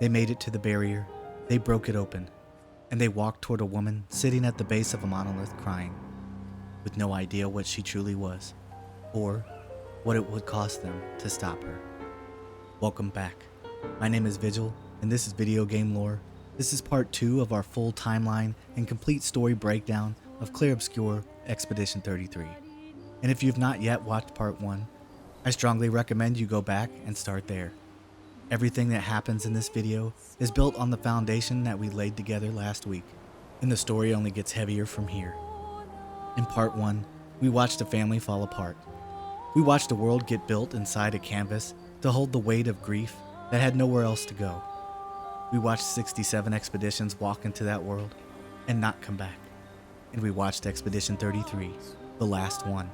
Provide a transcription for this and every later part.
They made it to the barrier, they broke it open, and they walked toward a woman sitting at the base of a monolith crying, with no idea what she truly was, or what it would cost them to stop her. Welcome back. My name is Vigil, and this is Video Game Lore. This is part 2 of our full timeline and complete story breakdown of Clair Obscur Expedition 33. And if you've not yet watched part 1, I strongly recommend you go back and start there. Everything that happens in this video is built on the foundation that we laid together last week, and the story only gets heavier from here. In part 1, we watched a family fall apart. We watched a world get built inside a canvas to hold the weight of grief that had nowhere else to go. We watched 67 expeditions walk into that world and not come back. And we watched Expedition 33, the last one,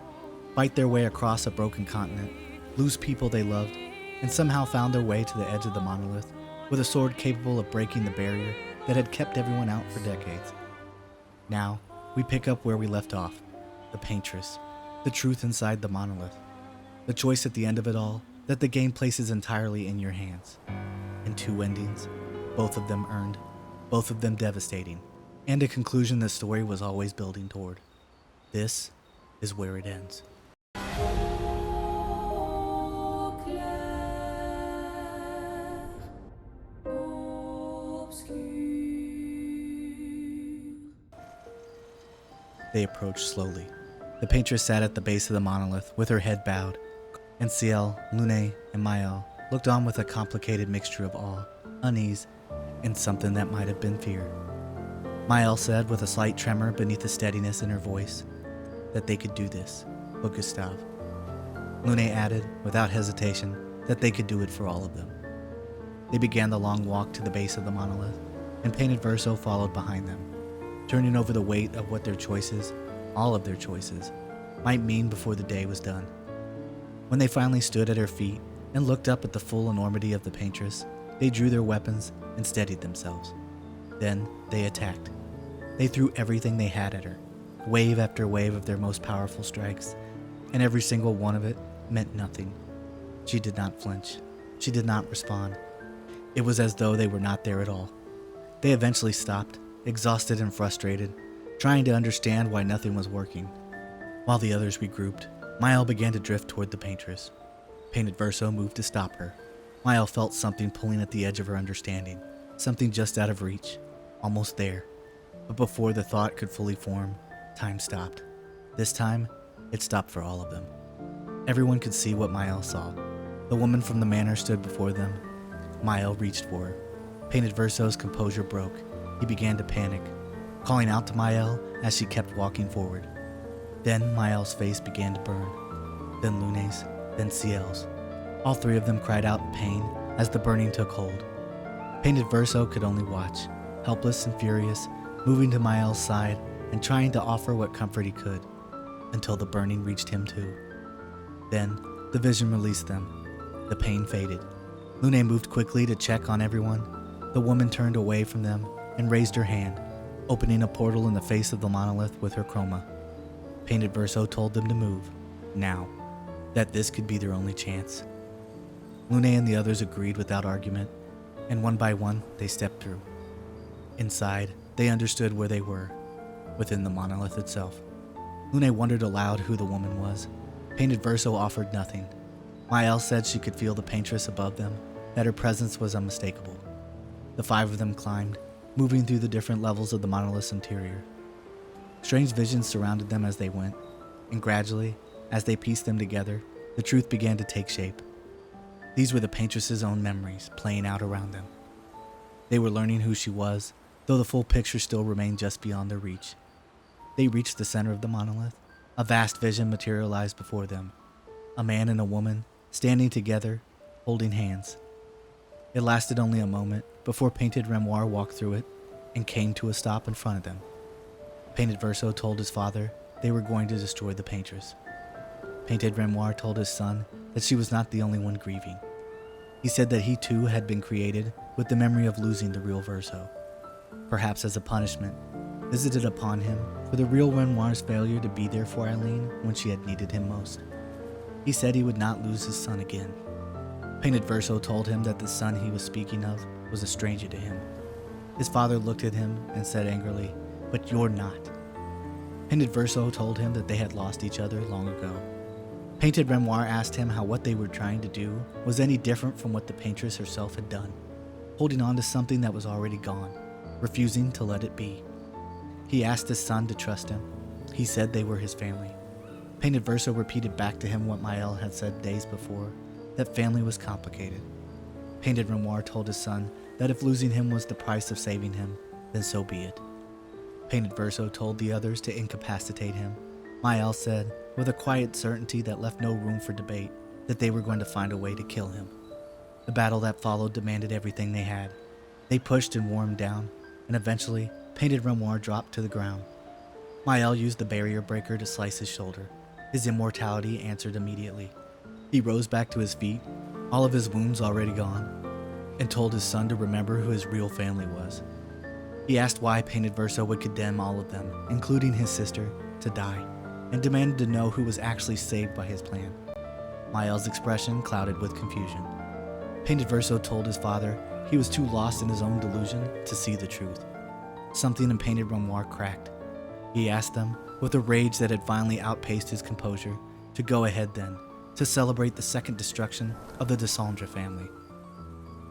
fight their way across a broken continent, lose people they loved, and somehow found their way to the edge of the monolith with a sword capable of breaking the barrier that had kept everyone out for decades. Now, we pick up where we left off, the Paintress, the truth inside the monolith, the choice at the end of it all that the game places entirely in your hands. And 2 endings, both of them earned, both of them devastating, and a conclusion the story was always building toward. This is where it ends. They approached slowly. The Paintress sat at the base of the monolith with her head bowed, and Ciel, Lune, and Maelle looked on with a complicated mixture of awe, unease, and something that might have been fear. Maelle said with a slight tremor beneath the steadiness in her voice that they could do this, but Gustave. Lune added, without hesitation, that they could do it for all of them. They began the long walk to the base of the monolith, and Painted Verso followed behind them, turning over the weight of what their choices, all of their choices, might mean before the day was done. When they finally stood at her feet and looked up at the full enormity of the Paintress, they drew their weapons and steadied themselves. Then they attacked. They threw everything they had at her, wave after wave of their most powerful strikes, and every single one of it meant nothing. She did not flinch. She did not respond. It was as though they were not there at all. They eventually stopped, exhausted and frustrated, trying to understand why nothing was working. While the others regrouped, Maelle began to drift toward the Paintress. Painted Verso moved to stop her. Maelle felt something pulling at the edge of her understanding, something just out of reach, almost there. But before the thought could fully form, time stopped. This time, it stopped for all of them. Everyone could see what Maelle saw. The woman from the manor stood before them. Maelle reached for her. Painted Verso's composure broke. He began to panic, calling out to Maelle as she kept walking forward. Then Maelle's face began to burn, then Lune's, then Ciel's. All 3 of them cried out in pain as the burning took hold. Painted Verso could only watch, helpless and furious, moving to Maelle's side and trying to offer what comfort he could, until the burning reached him too. Then, the vision released them. The pain faded. Lune moved quickly to check on everyone. The woman turned away from them and raised her hand, opening a portal in the face of the monolith with her chroma. Painted Verso told them to move, now, that this could be their only chance. Lune and the others agreed without argument, and one by one they stepped through. Inside, they understood where they were, within the monolith itself. Lune wondered aloud who the woman was. Painted Verso offered nothing. Maelle said she could feel the Paintress above them, that her presence was unmistakable. The 5 of them climbed, moving through the different levels of the monolith's interior. Strange visions surrounded them as they went, and gradually, as they pieced them together, the truth began to take shape. These were the Paintress's own memories playing out around them. They were learning who she was, though the full picture still remained just beyond their reach. They reached the center of the monolith. A vast vision materialized before them. A man and a woman, standing together, holding hands. It lasted only a moment before Painted Renoir walked through it and came to a stop in front of them. Painted Verso told his father they were going to destroy the Paintress. Painted Renoir told his son that she was not the only one grieving. He said that he too had been created with the memory of losing the real Verso, perhaps as a punishment, visited upon him for the real Renoir's failure to be there for Aline when she had needed him most. He said he would not lose his son again. Painted Verso told him that the son he was speaking of was a stranger to him. His father looked at him and said angrily, "But you're not." Painted Verso told him that they had lost each other long ago. Painted Renoir asked him how what they were trying to do was any different from what the Paintress herself had done, holding on to something that was already gone, refusing to let it be. He asked his son to trust him. He said they were his family. Painted Verso repeated back to him what Maelle had said days before, that family was complicated. Painted Renoir told his son that if losing him was the price of saving him, then so be it. Painted Verso told the others to incapacitate him. Maelle said, with a quiet certainty that left no room for debate, that they were going to find a way to kill him. The battle that followed demanded everything they had. They pushed and wore him down, and eventually, Painted Renoir dropped to the ground. Maelle used the barrier breaker to slice his shoulder. His immortality answered immediately. He rose back to his feet, all of his wounds already gone, and told his son to remember who his real family was. He asked why Painted Verso would condemn all of them, including his sister, to die, and demanded to know who was actually saved by his plan. Maelle's expression clouded with confusion. Painted Verso told his father he was too lost in his own delusion to see the truth. Something in Painted Renoir cracked. He asked them, with a rage that had finally outpaced his composure, to go ahead then, to celebrate the second destruction of the Dessendre family.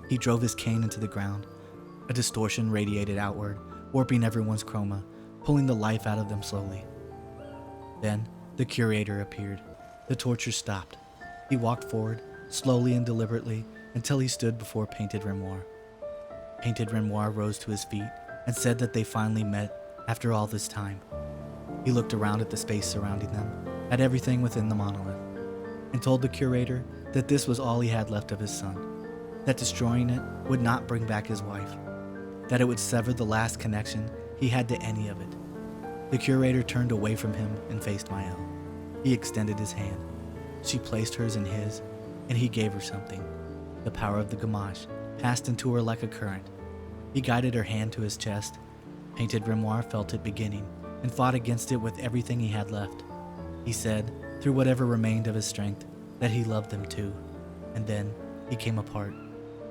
He drove his cane into the ground. A distortion radiated outward, warping everyone's chroma, pulling the life out of them slowly. Then, the Curator appeared. The torture stopped. He walked forward, slowly and deliberately, until he stood before Painted Renoir. Painted Renoir rose to his feet and said that they finally met after all this time. He looked around at the space surrounding them, at everything within the monolith, and told the Curator that this was all he had left of his son, that destroying it would not bring back his wife, that it would sever the last connection he had to any of it. The Curator turned away from him and faced Maelle. He extended his hand. She placed hers in his, and he gave her something. The power of the Gamache passed into her like a current. He guided her hand to his chest. Painted Renoir felt it beginning, and fought against it with everything he had left. He said, through whatever remained of his strength, that he loved them too. And then he came apart,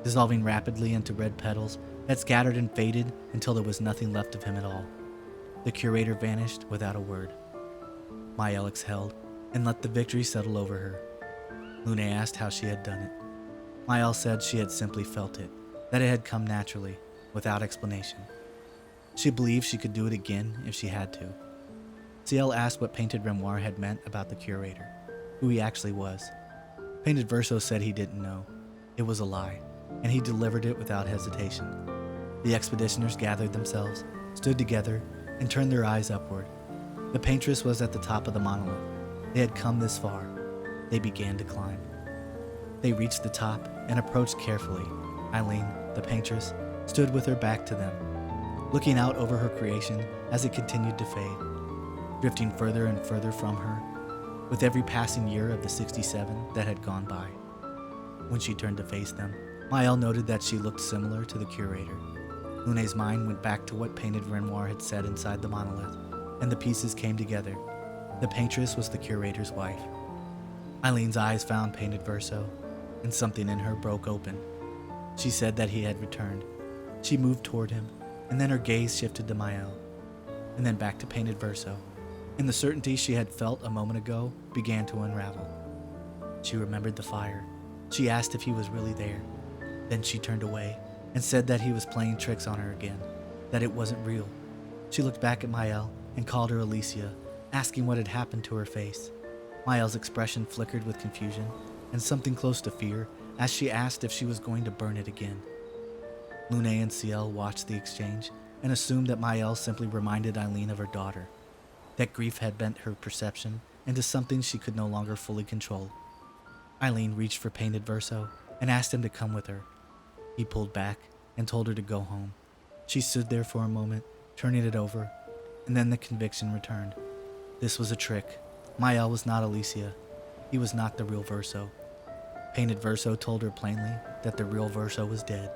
dissolving rapidly into red petals that scattered and faded until there was nothing left of him at all. The Curator vanished without a word. Maelle exhaled and let the victory settle over her. Lune asked how she had done it. Maelle said she had simply felt it, that it had come naturally, without explanation. She believed she could do it again if she had to. Ciel asked what Painted Renoir had meant about the Curator, who he actually was. Painted Verso said he didn't know. It was a lie, and he delivered it without hesitation. The expeditioners gathered themselves, stood together, and turned their eyes upward. The Paintress was at the top of the monolith. They had come this far. They began to climb. They reached the top and approached carefully. Aline, the Paintress, stood with her back to them, looking out over her creation as it continued to fade, drifting further and further from her, with every passing year of the 67 that had gone by. When she turned to face them, Maelle noted that she looked similar to the Curator. Lune's mind went back to what Painted Renoir had said inside the monolith, and the pieces came together. The Paintress was the Curator's wife. Eileen's eyes found Painted Verso, and something in her broke open. She said that he had returned. She moved toward him, and then her gaze shifted to Maelle, and then back to Painted Verso, and the certainty she had felt a moment ago began to unravel. She remembered the fire. She asked if he was really there. Then she turned away and said that he was playing tricks on her again, that it wasn't real. She looked back at Maelle and called her Alicia, asking what had happened to her face. Maelle's expression flickered with confusion and something close to fear as she asked if she was going to burn it again. Lune and Ciel watched the exchange and assumed that Maelle simply reminded Aline of her daughter, that grief had bent her perception into something she could no longer fully control. Aline reached for Painted Verso and asked him to come with her. He pulled back and told her to go home. She stood there for a moment, turning it over, and then the conviction returned. This was a trick. Maelle was not Alicia. He was not the real Verso. Painted Verso told her plainly that the real Verso was dead.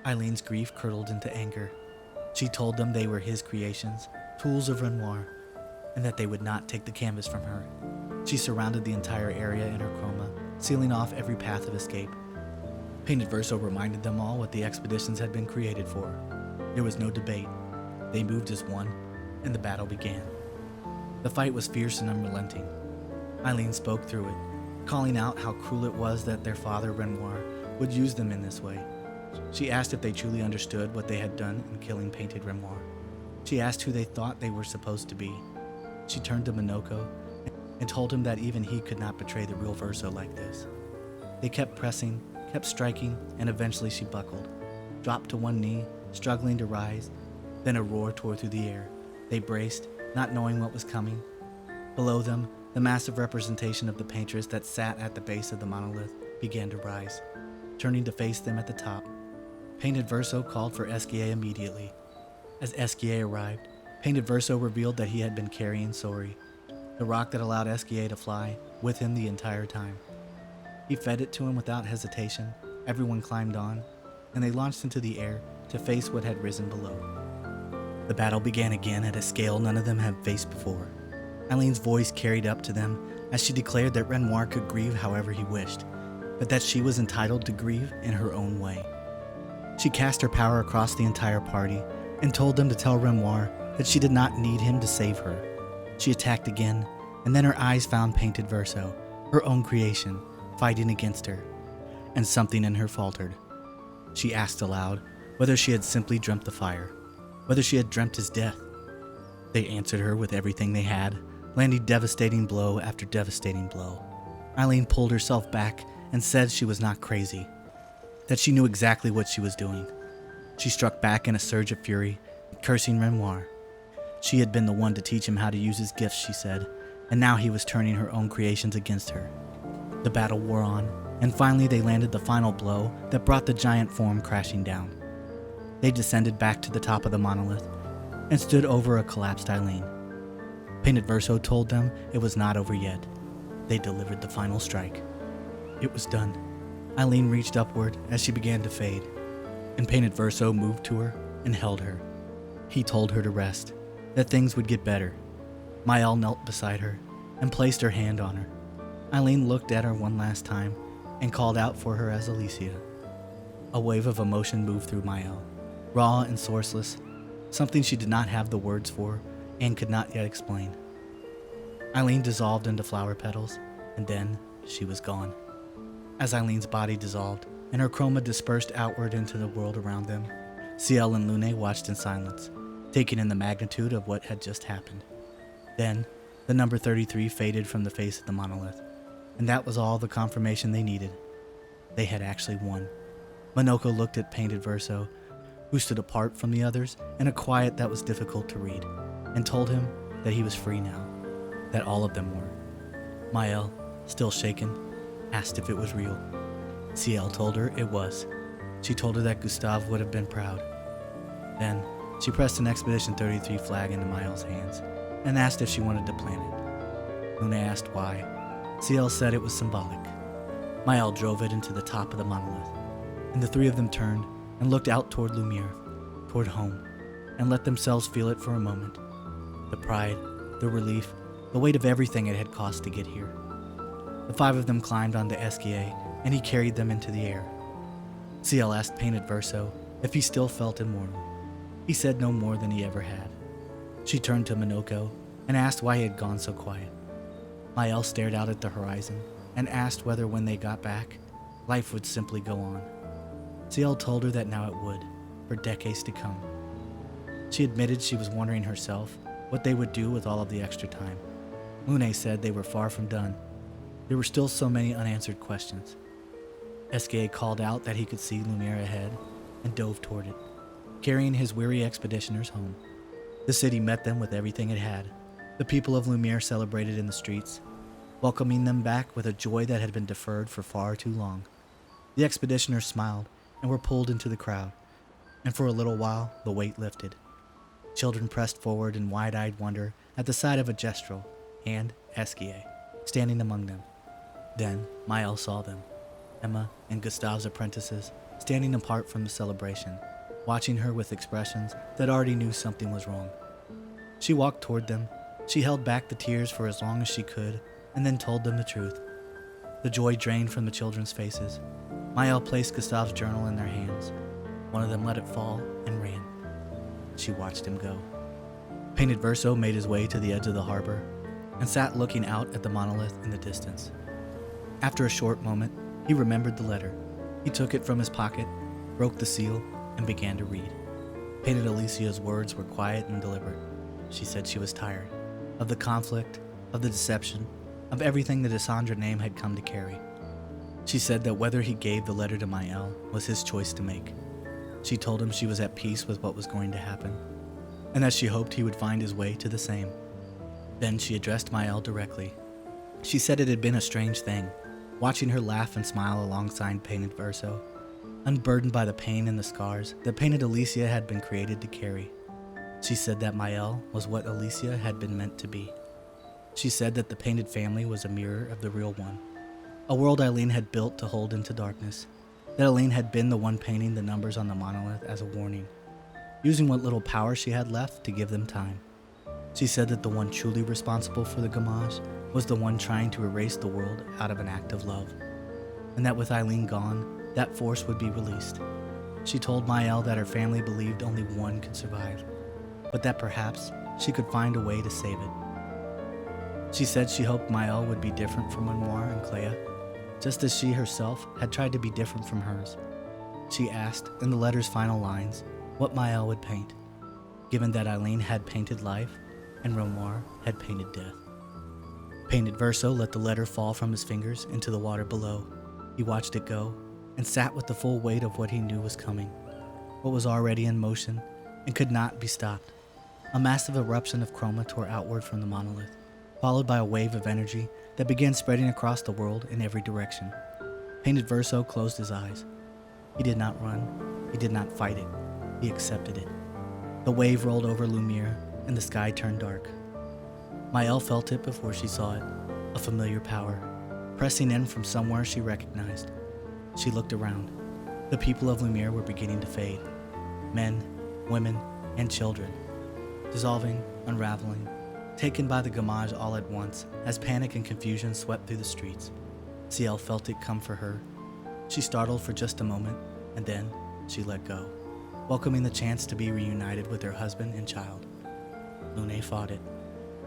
Eileen's grief curdled into anger. She told them they were his creations, tools of Renoir, and that they would not take the canvas from her. She surrounded the entire area in her chroma, sealing off every path of escape, Painted Verso reminded them all what the expeditions had been created for. There was no debate. They moved as one, and the battle began. The fight was fierce and unrelenting. Aline spoke through it, calling out how cruel it was that their father, Renoir, would use them in this way. She asked if they truly understood what they had done in killing Painted Renoir. She asked who they thought they were supposed to be. She turned to Monoko and told him that even he could not betray the real Verso like this. They kept pressing, kept striking, and eventually she buckled, dropped to one knee, struggling to rise. Then a roar tore through the air. They braced, not knowing what was coming. Below them, the massive representation of the Paintress that sat at the base of the monolith began to rise, turning to face them at the top. Painted Verso called for Esquier immediately. As Esquier arrived, Painted Verso revealed that he had been carrying Sori, the rock that allowed Esquier to fly, with him the entire time. He fed it to him without hesitation. Everyone climbed on, and they launched into the air to face what had risen below. The battle began again at a scale none of them had faced before. Aline's voice carried up to them as she declared that Renoir could grieve however he wished, but that she was entitled to grieve in her own way. She cast her power across the entire party and told them to tell Renoir that she did not need him to save her. She attacked again, and then her eyes found Painted Verso, her own creation, fighting against her, and something in her faltered. She asked aloud whether she had simply dreamt the fire, whether she had dreamt his death. They answered her with everything they had, landing devastating blow after devastating blow. Aline pulled herself back and said she was not crazy, that she knew exactly what she was doing. She struck back in a surge of fury, cursing Renoir. She had been the one to teach him how to use his gifts, she said, and now he was turning her own creations against her. The battle wore on, and finally they landed the final blow that brought the giant form crashing down. They descended back to the top of the monolith and stood over a collapsed Aline. Painted Verso told them it was not over yet. They delivered the final strike. It was done. Aline reached upward as she began to fade, and Painted Verso moved to her and held her. He told her to rest, that things would get better. Maelle knelt beside her and placed her hand on her. Aline looked at her one last time and called out for her as Alicia. A wave of emotion moved through Maelle, raw and sourceless, something she did not have the words for and could not yet explain. Aline dissolved into flower petals, and then she was gone. As Aline's body dissolved and her chroma dispersed outward into the world around them, Ciel and Lune watched in silence, taking in the magnitude of what had just happened. Then, the number 33 faded from the face of the monolith, and that was all the confirmation they needed. They had actually won. Monoko looked at Painted Verso, who stood apart from the others in a quiet that was difficult to read, and told him that he was free now, that all of them were. Maelle, still shaken, asked if it was real. Ciel told her it was. She told her that Gustave would have been proud. Then, she pressed an Expedition 33 flag into Maelle's hands and asked if she wanted to plant it. Lune asked why. Ciel said it was symbolic. Maelle drove it into the top of the monolith, and the three of them turned and looked out toward Lumiere, toward home, and let themselves feel it for a moment. The pride, the relief, the weight of everything it had cost to get here. The five of them climbed onto Esquier, and he carried them into the air. Ciel asked Painted Verso if he still felt immortal. He said no more than he ever had. She turned to Monoko and asked why he had gone so quiet. Maelle stared out at the horizon and asked whether when they got back, life would simply go on. Ciel told her that now it would, for decades to come. She admitted she was wondering herself what they would do with all of the extra time. Lune said they were far from done. There were still so many unanswered questions. Esquier called out that he could see Lumiere ahead and dove toward it, carrying his weary expeditioners home. The city met them with everything it had. The people of Lumiere celebrated in the streets, welcoming them back with a joy that had been deferred for far too long. The expeditioners smiled and were pulled into the crowd, and for a little while the weight lifted. Children pressed forward in wide-eyed wonder at the sight of a Gestrel and Esquier standing among them. Then Maelle saw them, Emma and Gustave's apprentices, standing apart from the celebration, watching her with expressions that already knew something was wrong. She walked toward them. She held back the tears for as long as she could, and then told them the truth. The joy drained from the children's faces. Maelle placed Gustave's journal in their hands. One of them let it fall and ran. She watched him go. Painted Verso made his way to the edge of the harbor and sat looking out at the monolith in the distance. After a short moment, he remembered the letter. He took it from his pocket, broke the seal, and began to read. Painted Alicia's words were quiet and deliberate. She said she was tired of the conflict, of the deception, of everything the Dessendre name had come to carry. She said that whether he gave the letter to Maelle was his choice to make. She told him she was at peace with what was going to happen, and that she hoped he would find his way to the same. Then she addressed Maelle directly. She said it had been a strange thing, watching her laugh and smile alongside Painted Verso, unburdened by the pain and the scars that Painted Alicia had been created to carry. She said that Maelle was what Alicia had been meant to be. She said that the painted family was a mirror of the real one, a world Aline had built to hold into darkness, that Aline had been the one painting the numbers on the monolith as a warning, using what little power she had left to give them time. She said that the one truly responsible for the gamage was the one trying to erase the world out of an act of love, and that with Aline gone, that force would be released. She told Maelle that her family believed only one could survive, but that perhaps she could find a way to save it. She said she hoped Maelle would be different from Renoir and Clair, just as she herself had tried to be different from hers. She asked, in the letter's final lines, what Maelle would paint, given that Aline had painted life and Renoir had painted death. Painted Verso let the letter fall from his fingers into the water below. He watched it go and sat with the full weight of what he knew was coming, what was already in motion and could not be stopped. A massive eruption of chroma tore outward from the monolith, followed by a wave of energy that began spreading across the world in every direction. Painted Verso closed his eyes. He did not run. He did not fight it. He accepted it. The wave rolled over Lumiere, and the sky turned dark. Maelle felt it before she saw it, a familiar power, pressing in from somewhere she recognized. She looked around. The people of Lumiere were beginning to fade. Men, women, and children. Dissolving, unraveling, taken by the gamage all at once as panic and confusion swept through the streets. Ciel felt it come for her. She startled for just a moment, and then she let go, welcoming the chance to be reunited with her husband and child. Lune fought it.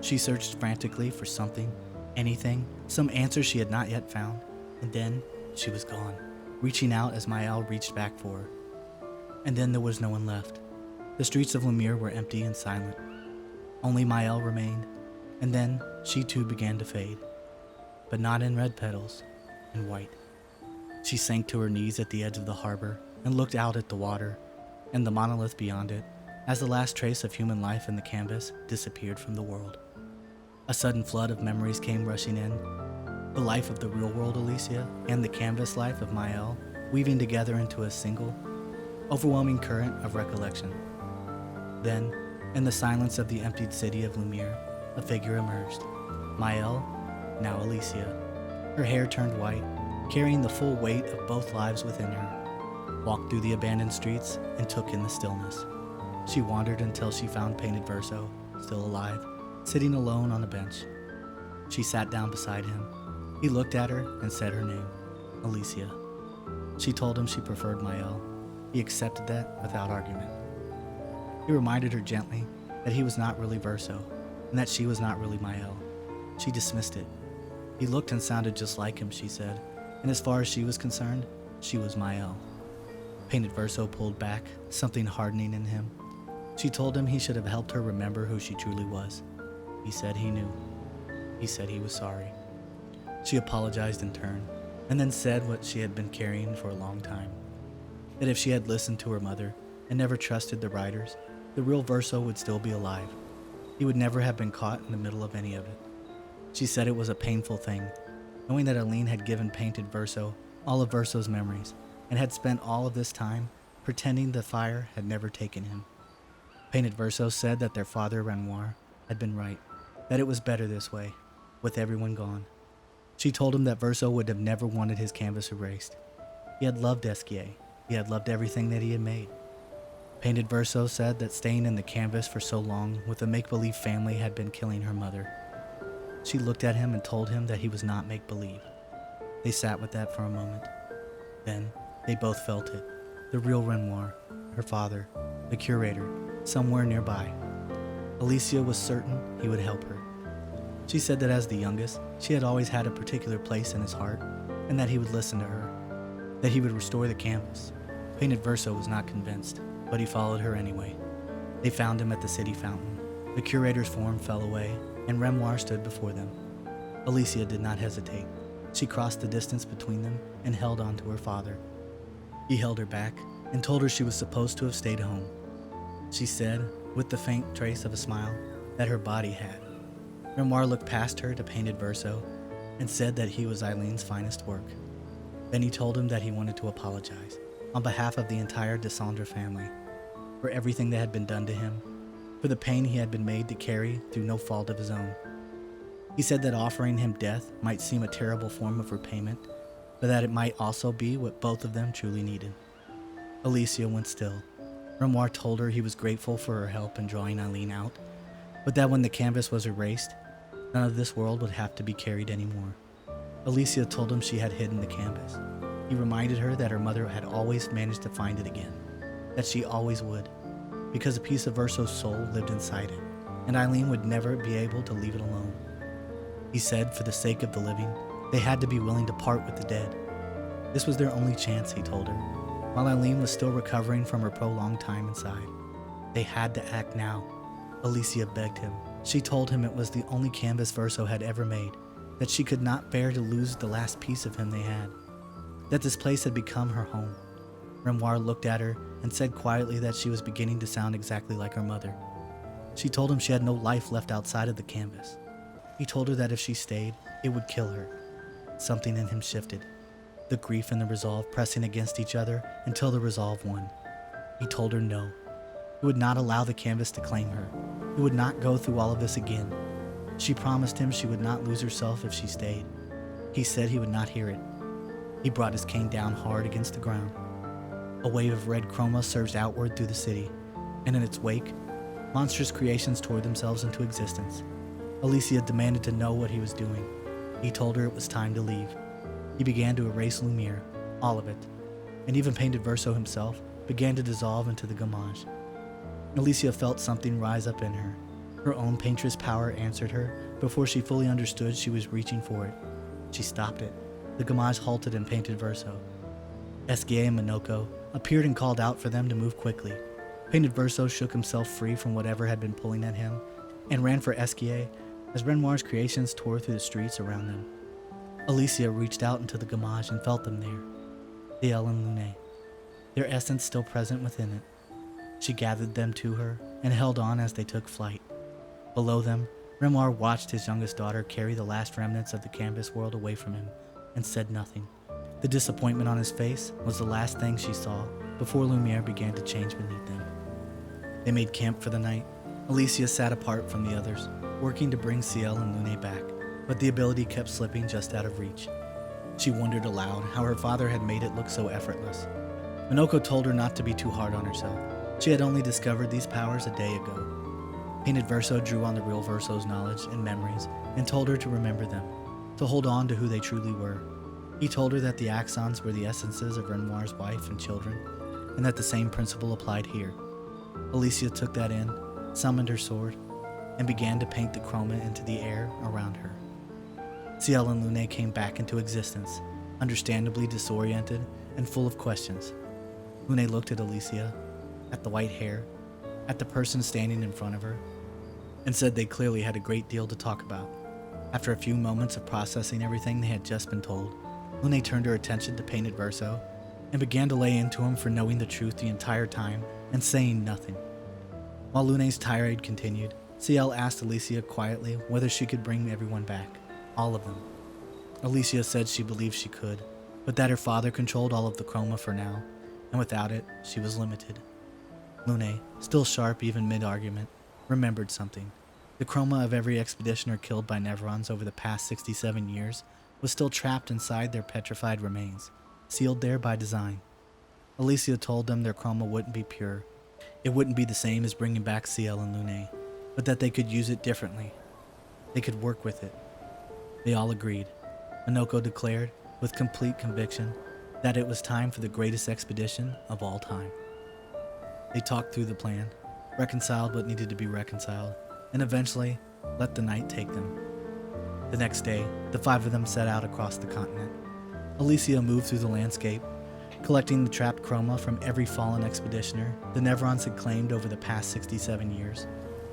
She searched frantically for something, anything, some answer she had not yet found, and then she was gone, reaching out as Maelle reached back for her. And then there was no one left. The streets of Lumiere were empty and silent. Only Maelle remained, and then she too began to fade, but not in red petals, in white. She sank to her knees at the edge of the harbor and looked out at the water and the monolith beyond it as the last trace of human life in the canvas disappeared from the world. A sudden flood of memories came rushing in, the life of the real world Alicia and the canvas life of Maelle weaving together into a single, overwhelming current of recollection. Then, in the silence of the emptied city of Lumiere, a figure emerged. Maelle, now Alicia. Her hair turned white, carrying the full weight of both lives within her, walked through the abandoned streets and took in the stillness. She wandered until she found Painted Verso, still alive, sitting alone on a bench. She sat down beside him. He looked at her and said her name, Alicia. She told him she preferred Maelle. He accepted that without argument. He reminded her gently that he was not really Verso, and that she was not really Maelle. She dismissed it. He looked and sounded just like him, she said, and as far as she was concerned, she was Maelle. Painted Verso pulled back, something hardening in him. She told him he should have helped her remember who she truly was. He said he knew. He said he was sorry. She apologized in turn, and then said what she had been carrying for a long time, that if she had listened to her mother and never trusted the writers, the real Verso would still be alive. He would never have been caught in the middle of any of it. She said it was a painful thing, knowing that Aline had given Painted Verso all of Verso's memories and had spent all of this time pretending the fire had never taken him. Painted Verso said that their father Renoir had been right, that it was better this way, with everyone gone. She told him that Verso would have never wanted his canvas erased. He had loved Esquier. He had loved everything that he had made. Painted Verso said that staying in the canvas for so long with a make-believe family had been killing her mother. She looked at him and told him that he was not make-believe. They sat with that for a moment. Then They both felt it. The real Renoir, her father, the Curator, somewhere nearby. Alicia was certain he would help her. She said that as the youngest, she had always had a particular place in his heart, and that he would listen to her, that he would restore the canvas. Painted Verso was not convinced, but he followed her anyway. They found him at the city fountain. The Curator's form fell away, and Renoir stood before them. Alicia did not hesitate. She crossed the distance between them and held on to her father. He held her back and told her she was supposed to have stayed home. She said, with the faint trace of a smile, that her body had. Renoir looked past her to Painted Verso and said that he was Aline's finest work. Then he told him that he wanted to apologize on behalf of the entire Dessendre family for everything that had been done to him, for the pain he had been made to carry through no fault of his own. He said that offering him death might seem a terrible form of repayment, but that it might also be what both of them truly needed. Alicia went still. Renoir told her he was grateful for her help in drawing Aline out, but that when the canvas was erased, none of this world would have to be carried anymore. Alicia told him she had hidden the canvas. He reminded her that her mother had always managed to find it again, that she always would, because a piece of Verso's soul lived inside it, and Aline would never be able to leave it alone. He said, for the sake of the living, they had to be willing to part with the dead. This was their only chance, he told her, while Aline was still recovering from her prolonged time inside. They had to act now. Alicia begged him. She told him it was the only canvas Verso had ever made, that she could not bear to lose the last piece of him they had, that this place had become her home. Renoir looked at her and said quietly that she was beginning to sound exactly like her mother. She told him she had no life left outside of the canvas. He told her that if she stayed, it would kill her. Something in him shifted, the grief and the resolve pressing against each other until the resolve won. He told her no. He would not allow the canvas to claim her. He would not go through all of this again. She promised him she would not lose herself if she stayed. He said he would not hear it. He brought his cane down hard against the ground. A wave of red chroma surged outward through the city, and in its wake, monstrous creations tore themselves into existence. Alicia demanded to know what he was doing. He told her it was time to leave. He began to erase Lumiere, all of it, and even Painted Verso himself began to dissolve into the gamage. Alicia felt something rise up in her. Her own Paintress power answered her before she fully understood she was reaching for it. She stopped it. The gamage halted in Painted Verso. Esquier and Monoko appeared and called out for them to move quickly. Painted Verso shook himself free from whatever had been pulling at him and ran for Esquier as Renoir's creations tore through the streets around them. Alicia reached out into the gamage and felt them there, Maelle and Lune, their essence still present within it. She gathered them to her and held on as they took flight. Below them, Renoir watched his youngest daughter carry the last remnants of the canvas world away from him and said nothing. The disappointment on his face was the last thing she saw before Lumiere began to change beneath them. They made camp for the night. Alicia sat apart from the others, working to bring Ciel and Lune back, but the ability kept slipping just out of reach. She wondered aloud how her father had made it look so effortless. Monoko told her not to be too hard on herself. She had only discovered these powers a day ago. Painted Verso drew on the real Verso's knowledge and memories and told her to remember them, to hold on to who they truly were. He told her that the axons were the essences of Renoir's wife and children, and that the same principle applied here. Alicia took that in, summoned her sword, and began to paint the chroma into the air around her. Ciel and Lune came back into existence, understandably disoriented and full of questions. Lune looked at Alicia, at the white hair, at the person standing in front of her, and said they clearly had a great deal to talk about. After a few moments of processing everything they had just been told, Lune turned her attention to Painted Verso and began to lay into him for knowing the truth the entire time and saying nothing. While Lune's tirade continued, Ciel asked Alicia quietly whether she could bring everyone back, all of them. Alicia said she believed she could, but that her father controlled all of the chroma for now, and without it, she was limited. Lune, still sharp even mid-argument, remembered something. The chroma of every expeditioner killed by Neverons over the past 67 years was still trapped inside their petrified remains, sealed there by design. Alicia told them their chroma wouldn't be pure. It wouldn't be the same as bringing back Ciel and Lune, but that they could use it differently. They could work with it. They all agreed. Monoko declared, with complete conviction, that it was time for the greatest expedition of all time. They talked through the plan, reconciled what needed to be reconciled, and eventually let the night take them. The next day, the 5 of them set out across the continent. Alicia moved through the landscape, collecting the trapped chroma from every fallen expeditioner the Nevrons had claimed over the past 67 years,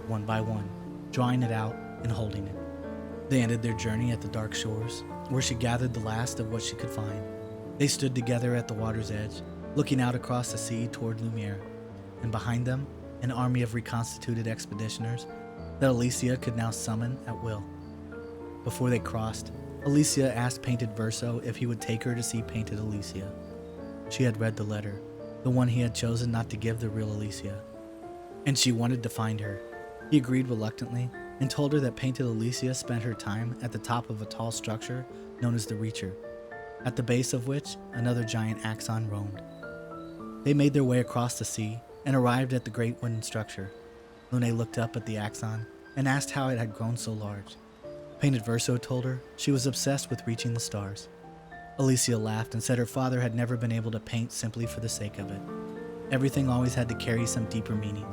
one by one, drawing it out and holding it. They ended their journey at the dark shores, where she gathered the last of what she could find. They stood together at the water's edge, looking out across the sea toward Lumiere, and behind them, an army of reconstituted expeditioners that Alicia could now summon at will. Before they crossed, Alicia asked Painted Verso if he would take her to see Painted Alicia. She had read the letter, the one he had chosen not to give the real Alicia, and she wanted to find her. He agreed reluctantly and told her that Painted Alicia spent her time at the top of a tall structure known as the Reacher, at the base of which another giant axon roamed. They made their way across the sea and arrived at the great wooden structure. Lune looked up at the axon and asked how it had grown so large. Painted Verso told her she was obsessed with reaching the stars. Alicia laughed and said her father had never been able to paint simply for the sake of it. Everything always had to carry some deeper meaning.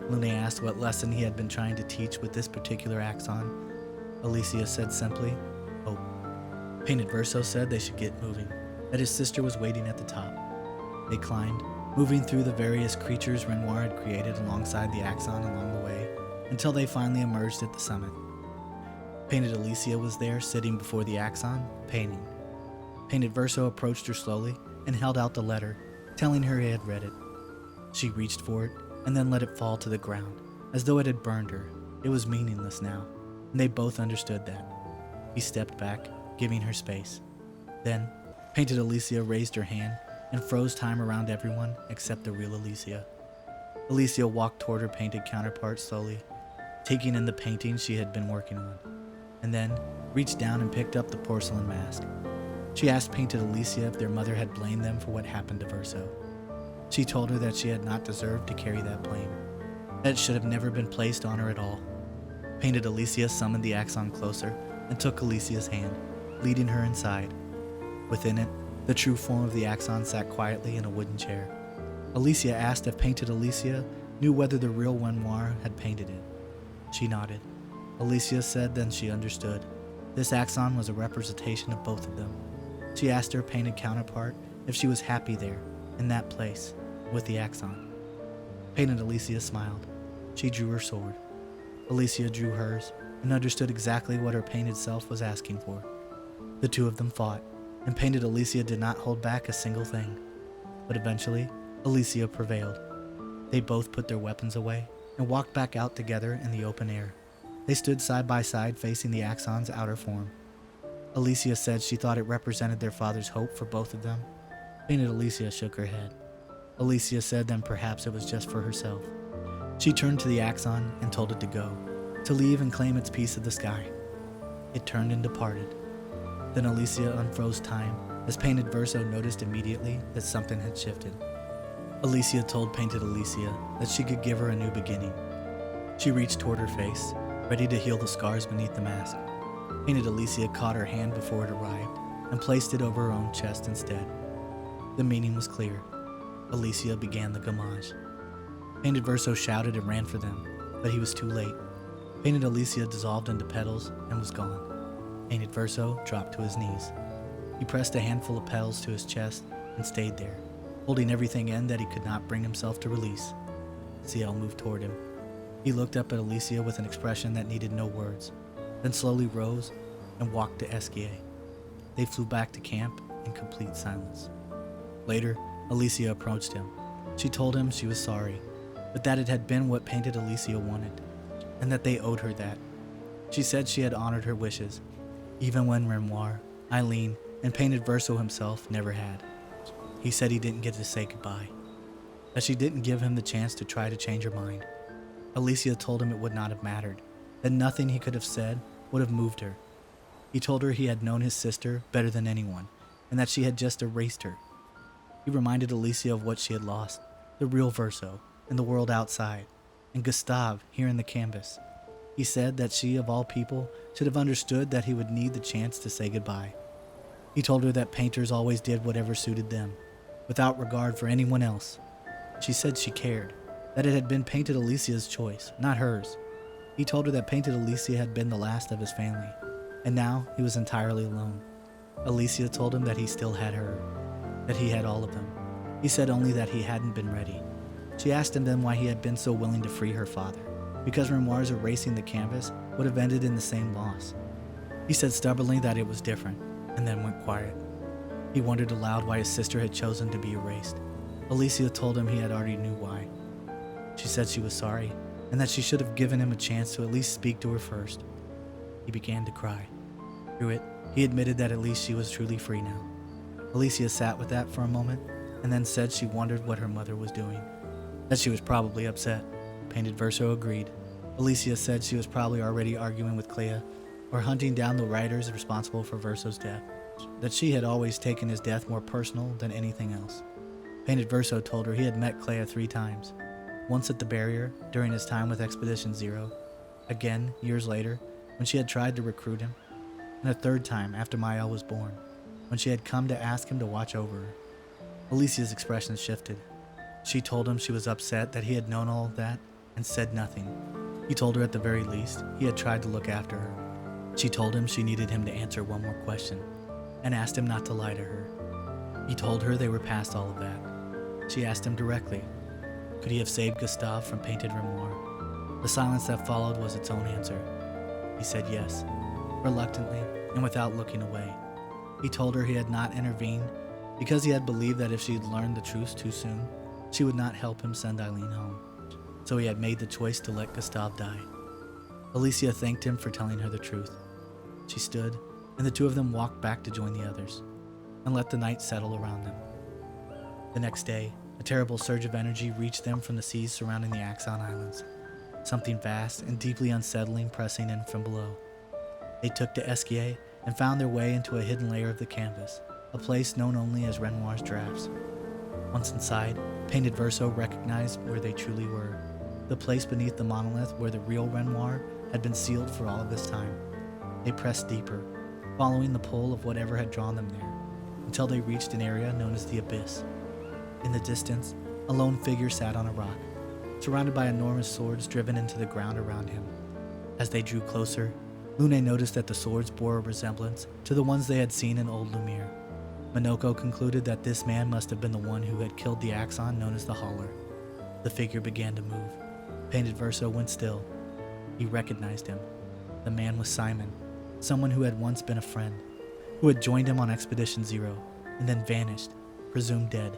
Lune asked what lesson he had been trying to teach with this particular axon. Alicia said simply, hope. Painted Verso said they should get moving, that his sister was waiting at the top. They climbed, moving through the various creatures Renoir had created alongside the axon along the way, until they finally emerged at the summit. Painted Alicia was there, sitting before the axon, painting. Painted Verso approached her slowly and held out the letter, telling her he had read it. She reached for it and then let it fall to the ground, as though it had burned her. It was meaningless now, and they both understood that. He stepped back, giving her space. Then, Painted Alicia raised her hand and froze time around everyone except the real Alicia. Alicia walked toward her painted counterpart slowly, taking in the painting she had been working on, and then reached down and picked up the porcelain mask. She asked Painted Alicia if their mother had blamed them for what happened to Verso. She told her that she had not deserved to carry that blame, that it should have never been placed on her at all. Painted Alicia summoned the axon closer and took Alicia's hand, leading her inside. Within it, the true form of the axon sat quietly in a wooden chair. Alicia asked if Painted Alicia knew whether the real Renoir had painted it. She nodded. Alicia said then she understood. This axon was a representation of both of them. She asked her painted counterpart if she was happy there, in that place, with the axon. Painted Alicia smiled. She drew her sword. Alicia drew hers and understood exactly what her painted self was asking for. The two of them fought, and Painted Alicia did not hold back a single thing. But eventually, Alicia prevailed. They both put their weapons away and walked back out together in the open air. They stood side by side facing the axon's outer form. Alicia said she thought it represented their father's hope for both of them. Painted Alicia shook her head. Alicia said then perhaps it was just for herself. She turned to the axon and told it to go, to leave and claim its piece of the sky. It turned and departed. Then Alicia unfroze time, as Painted Verso noticed immediately that something had shifted. Alicia told Painted Alicia that she could give her a new beginning. She reached toward her face, ready to heal the scars beneath the mask. Painted Alicia caught her hand before it arrived and placed it over her own chest instead. The meaning was clear. Alicia began the gamage. Painted Verso shouted and ran for them, but he was too late. Painted Alicia dissolved into petals and was gone. Painted Verso dropped to his knees. He pressed a handful of petals to his chest and stayed there, holding everything in that he could not bring himself to release. Ciel moved toward him. He looked up at Alicia with an expression that needed no words, then slowly rose and walked to Esquier. They flew back to camp in complete silence. Later, Alicia approached him. She told him she was sorry, but that it had been what Painted Alicia wanted, and that they owed her that. She said she had honored her wishes, even when Renoir, Aline, and Painted Verso himself never had. He said he didn't get to say goodbye, that she didn't give him the chance to try to change her mind. Alicia told him it would not have mattered, that nothing he could have said would have moved her. He told her he had known his sister better than anyone, and that she had just erased her. He reminded Alicia of what she had lost, the real Verso, and the world outside, and Gustave here in the canvas. He said that she, of all people, should have understood that he would need the chance to say goodbye. He told her that painters always did whatever suited them, without regard for anyone else. She said she cared, that it had been Painted Alicia's choice, not hers. He told her that Painted Alicia had been the last of his family, and now he was entirely alone. Alicia told him that he still had her, that he had all of them. He said only that he hadn't been ready. She asked him then why he had been so willing to free her father, because Renoir's erasing the canvas would have ended in the same loss. He said stubbornly that it was different, and then went quiet. He wondered aloud why his sister had chosen to be erased. Alicia told him he had already knew why. She said she was sorry, and that she should have given him a chance to at least speak to her first. He began to cry. Through it, he admitted that at least she was truly free now. Alicia sat with that for a moment, and then said she wondered what her mother was doing, that she was probably upset. Painted Verso agreed. Alicia said she was probably already arguing with Clair, or hunting down the writers responsible for Verso's death, that she had always taken his death more personal than anything else. Painted Verso told her he had met Clair 3 times, once at the barrier during his time with Expedition Zero, again years later when she had tried to recruit him, and a 3rd time after Maelle was born, when she had come to ask him to watch over her. Alicia's expression shifted. She told him she was upset that he had known all of that and said nothing. He told her at the very least he had tried to look after her. She told him she needed him to answer one more question, and asked him not to lie to her. He told her they were past all of that. She asked him directly, could he have saved Gustave from Painted Renoir? The silence that followed was its own answer. He said yes, reluctantly and without looking away. He told her he had not intervened because he had believed that if she had learned the truth too soon, she would not help him send Aline home. So he had made the choice to let Gustave die. Alicia thanked him for telling her the truth. She stood, and the 2 of them walked back to join the others, and let the night settle around them. The next day, a terrible surge of energy reached them from the seas surrounding the Axon Islands, something vast and deeply unsettling pressing in from below. They took to Esquier and found their way into a hidden layer of the canvas, a place known only as Renoir's drafts. Once inside, Painted Verso recognized where they truly were, the place beneath the monolith where the real Renoir had been sealed for all of this time. They pressed deeper, following the pull of whatever had drawn them there, until they reached an area known as the Abyss. In the distance, a lone figure sat on a rock, surrounded by enormous swords driven into the ground around him. As they drew closer, Lune noticed that the swords bore a resemblance to the ones they had seen in Old Lumiere. Minoko concluded that this man must have been the one who had killed the Axon known as the Hauler. The figure began to move. Painted Verso went still. He recognized him. The man was Simon, someone who had once been a friend, who had joined him on Expedition Zero, and then vanished, presumed dead.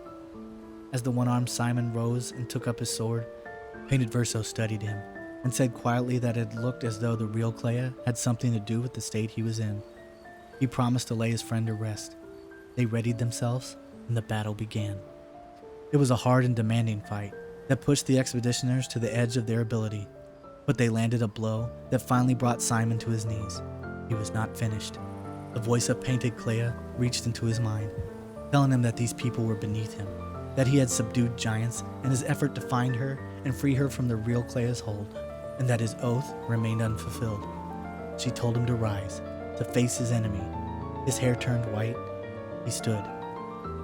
As the one-armed Simon rose and took up his sword, Painted Verso studied him, and said quietly that it looked as though the real Clair had something to do with the state he was in. He promised to lay his friend to rest. They readied themselves, and the battle began. It was a hard and demanding fight that pushed the expeditioners to the edge of their ability, but they landed a blow that finally brought Simon to his knees. He was not finished. The voice of Painted Clair reached into his mind, telling him that these people were beneath him, that he had subdued giants in his effort to find her and free her from the real Clair's hold, and that his oath remained unfulfilled. She told him to rise, to face his enemy. His hair turned white. He stood.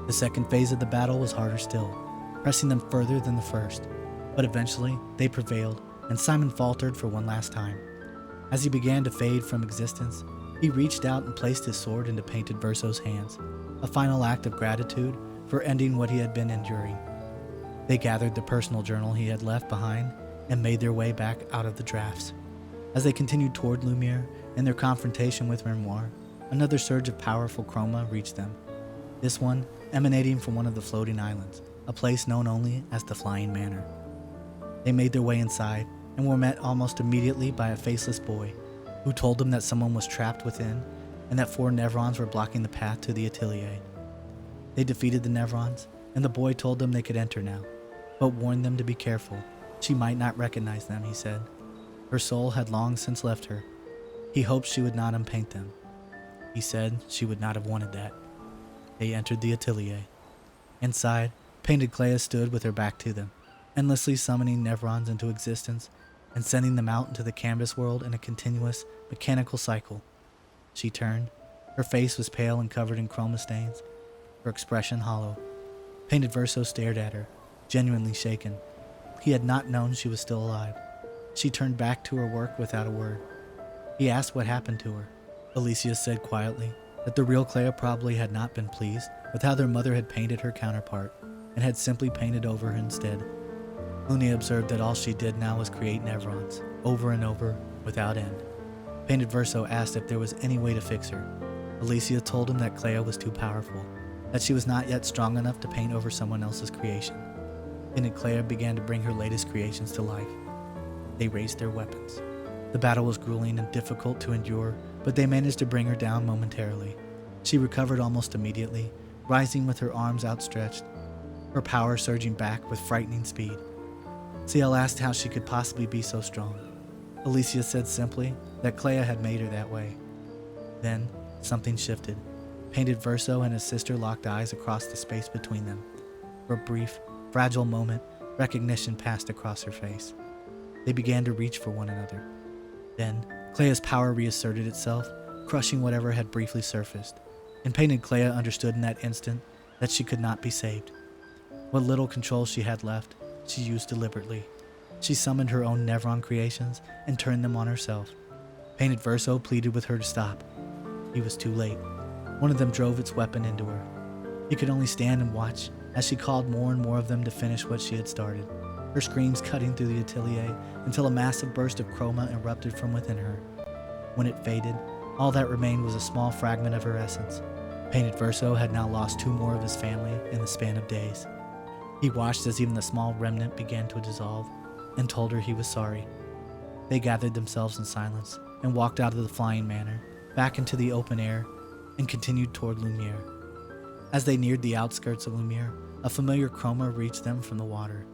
The second phase of the battle was harder still, pressing them further than the first, but eventually they prevailed, and Simon faltered for one last time. As he began to fade from existence, he reached out and placed his sword into Painted Verso's hands, a final act of gratitude for ending what he had been enduring. They gathered the personal journal he had left behind and made their way back out of the drafts. As they continued toward Lumiere and their confrontation with Renoir, another surge of powerful chroma reached them, this one emanating from one of the floating islands, a place known only as the Flying Manor. They made their way inside and were met almost immediately by a faceless boy who told them that someone was trapped within and that 4 Nevrons were blocking the path to the atelier. They defeated the Nevrons, and the boy told them they could enter now, but warned them to be careful. She might not recognize them, he said. Her soul had long since left her. He hoped she would not unpaint them. He said she would not have wanted that. They entered the atelier. Inside, Painted Clair stood with her back to them, endlessly summoning Nevrons into existence and sending them out into the canvas world in a continuous, mechanical cycle. She turned, Her face was pale and covered in chroma stains, her expression hollow. Painted Verso stared at her, genuinely shaken. He had not known she was still alive. She turned back to her work without a word. He asked what happened to her. Alicia said quietly that the real Clair probably had not been pleased with how their mother had painted her counterpart and had simply painted over her instead. Lune observed that all she did now was create nevrons, over and over, without end. Painted Verso asked if there was any way to fix her. Alicia told him that Clair was too powerful, that she was not yet strong enough to paint over someone else's creation. Then Clair began to bring her latest creations to life. They raised their weapons. The battle was grueling and difficult to endure, but they managed to bring her down momentarily. She recovered almost immediately, rising with her arms outstretched, her power surging back with frightening speed. Ciel asked how she could possibly be so strong. Alicia said simply that Clair had made her that way. Then, something shifted. Painted Verso and his sister locked eyes across the space between them. For a brief, fragile moment, recognition passed across her face. They began to reach for one another. Then, Clair's power reasserted itself, crushing whatever had briefly surfaced, and Painted Clair understood in that instant that she could not be saved. What little control she had left, she used deliberately. She summoned her own Nevron creations and turned them on herself. Painted Verso pleaded with her to stop. He was too late. One of them drove its weapon into her. He could only stand and watch as she called more and more of them to finish what she had started, her screams cutting through the atelier until a massive burst of chroma erupted from within her. When it faded, all that remained was a small fragment of her essence. Painted Verso had now lost 2 more of his family in the span of days. He watched as even the small remnant began to dissolve and told her he was sorry. They gathered themselves in silence and walked out of the flying manor, back into the open air, and continued toward Lumiere. As they neared the outskirts of Lumiere, a familiar chroma reached them from the water,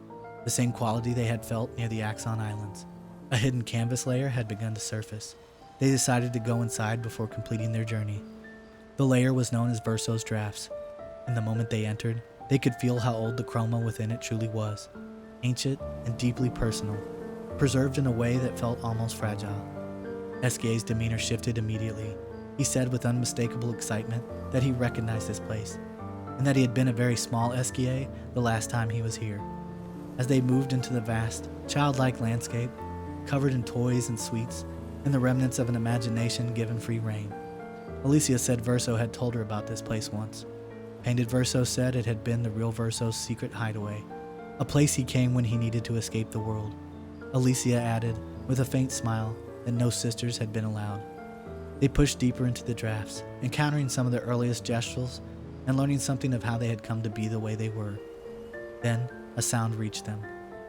the same quality they had felt near the Axon Islands. A hidden canvas layer had begun to surface. They decided to go inside before completing their journey. The layer was known as Verso's Drafts, and the moment they entered, they could feel how old the chroma within it truly was, ancient and deeply personal, preserved in a way that felt almost fragile. Esquier's demeanor shifted immediately. He said with unmistakable excitement that he recognized this place, and that he had been a very small Esquier the last time he was here. As they moved into the vast, childlike landscape, covered in toys and sweets, and the remnants of an imagination given free rein. Alicia said Verso had told her about this place once. Painted Verso said it had been the real Verso's secret hideaway, a place he came when he needed to escape the world. Alicia added, with a faint smile, that no sisters had been allowed. They pushed deeper into the drafts, encountering some of the earliest gestuals and learning something of how they had come to be the way they were. Then, a sound reached them,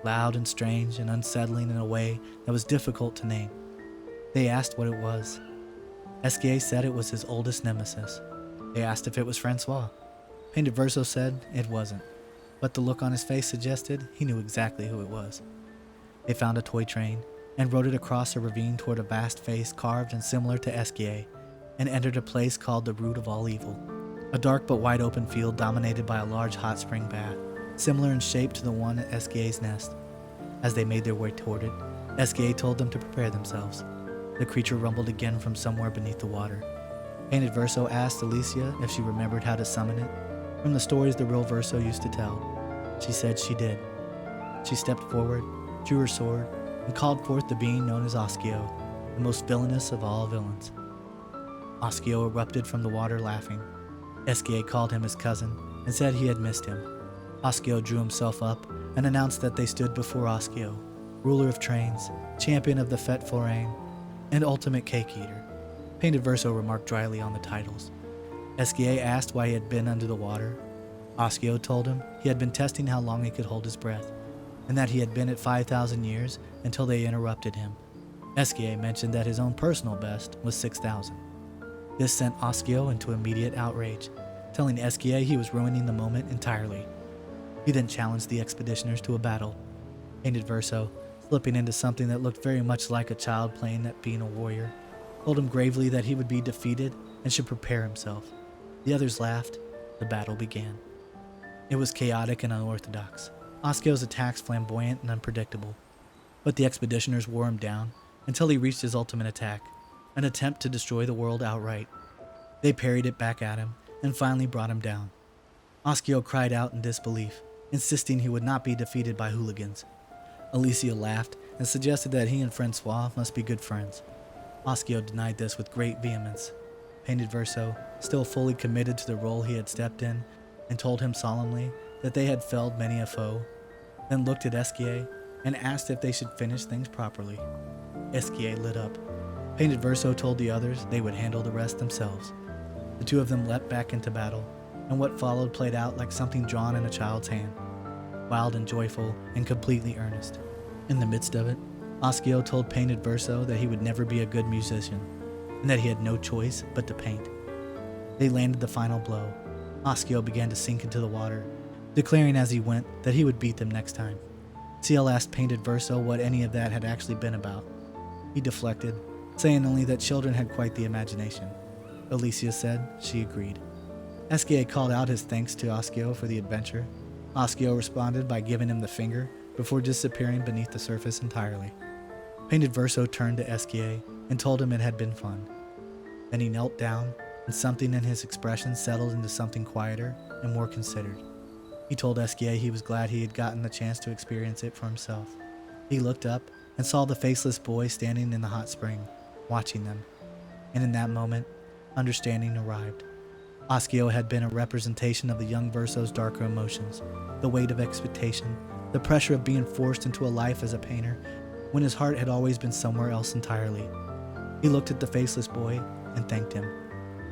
loud and strange and unsettling in a way that was difficult to name. They asked what it was. Esquier said it was his oldest nemesis. They asked if it was Francois. Painted Verso said it wasn't, but the look on his face suggested he knew exactly who it was. They found a toy train and rode it across a ravine toward a vast face carved and similar to Esquier, and entered a place called the Root of All Evil, a dark but wide open field dominated by a large hot spring bath, similar in shape to the one at Esquier's nest. As they made their way toward it, Esquier told them to prepare themselves. The creature rumbled again from somewhere beneath the water. Painted Verso asked Alicia if she remembered how to summon it, from the stories the real Verso used to tell. She said she did. She stepped forward, drew her sword, and called forth the being known as Oskio, the most villainous of all villains. Oskio erupted from the water laughing. Esquier called him his cousin and said he had missed him. Oskio drew himself up and announced that they stood before Oskio, ruler of trains, champion of the Fête Foraine, and ultimate cake eater. Painted Verso remarked dryly on the titles. Esquier asked why he had been under the water. Oskio told him he had been testing how long he could hold his breath, and that he had been at 5,000 years until they interrupted him. Esquier mentioned that his own personal best was 6,000. This sent Oskio into immediate outrage, telling Esquier he was ruining the moment entirely. He then challenged the expeditioners to a battle. Painted Verso, slipping into something that looked very much like a child playing at being a warrior, told him gravely that he would be defeated and should prepare himself. The others laughed. The battle began. It was chaotic and unorthodox. Oskio's attacks flamboyant and unpredictable, but the expeditioners wore him down until he reached his ultimate attack, an attempt to destroy the world outright. They parried it back at him and finally brought him down. Oskio cried out in disbelief, insisting he would not be defeated by hooligans. Alicia laughed and suggested that he and Francois must be good friends. Oskio denied this with great vehemence. Painted Verso, still fully committed to the role he had stepped in, and told him solemnly that they had felled many a foe, then looked at Esquier and asked if they should finish things properly. Esquier lit up. Painted Verso told the others they would handle the rest themselves. The two of them leapt back into battle, and what followed played out like something drawn in a child's hand, wild and joyful and completely earnest. In the midst of it, Oskio told Painted Verso that he would never be a good musician, and that he had no choice but to paint. They landed the final blow. Oskio began to sink into the water, declaring as he went that he would beat them next time. Ciel asked Painted Verso what any of that had actually been about. He deflected, saying only that children had quite the imagination. Alicia said she agreed. Esquier called out his thanks to Oskio for the adventure. Oskio responded by giving him the finger before disappearing beneath the surface entirely. Painted Verso turned to Esquier and told him it had been fun. Then he knelt down, and something in his expression settled into something quieter and more considered. He told Esquier he was glad he had gotten the chance to experience it for himself. He looked up and saw the faceless boy standing in the hot spring, watching them. And in that moment, understanding arrived. Oskio had been a representation of the young Verso's darker emotions, the weight of expectation, the pressure of being forced into a life as a painter when his heart had always been somewhere else entirely. He looked at the faceless boy and thanked him,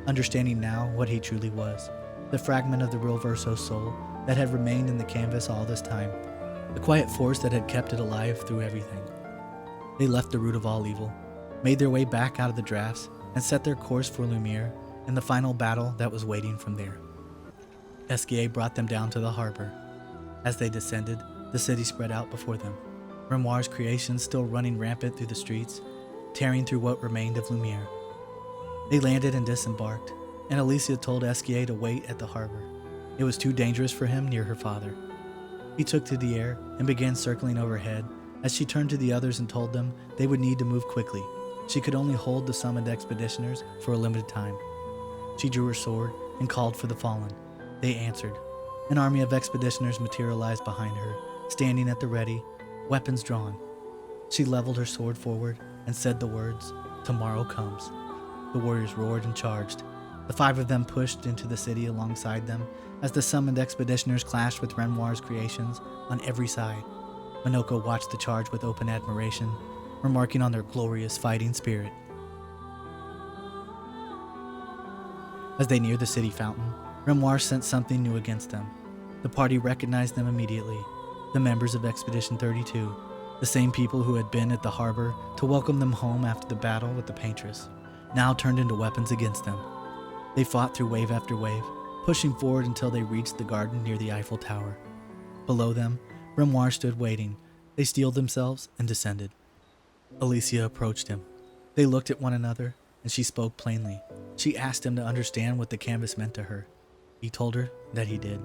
understanding now what he truly was, the fragment of the real Verso's soul that had remained in the canvas all this time, the quiet force that had kept it alive through everything. They left the root of all evil, made their way back out of the drafts, and set their course for Lumiere and the final battle that was waiting from there. Esquier brought them down to the harbor. As they descended, the city spread out before them, Renoir's creations still running rampant through the streets, tearing through what remained of Lumiere. They landed and disembarked, and Alicia told Esquier to wait at the harbor. It was too dangerous for him near her father. He took to the air and began circling overhead as she turned to the others and told them they would need to move quickly. She could only hold the summoned expeditioners for a limited time. She drew her sword and called for the fallen. They answered. An army of expeditioners materialized behind her, standing at the ready, weapons drawn. She leveled her sword forward and said the words, "Tomorrow comes." The warriors roared and charged. The five of them pushed into the city alongside them as the summoned expeditioners clashed with Renoir's creations on every side. Minoko watched the charge with open admiration, remarking on their glorious fighting spirit. As they neared the city fountain, Renoir sensed something new against them. The party recognized them immediately, the members of Expedition 32, the same people who had been at the harbor to welcome them home after the battle with the Paintress, now turned into weapons against them. They fought through wave after wave, pushing forward until they reached the garden near the Eiffel Tower. Below them, Renoir stood waiting. They steeled themselves and descended. Alicia approached him. They looked at one another, and she spoke plainly. She asked him to understand what the canvas meant to her. He told her that he did.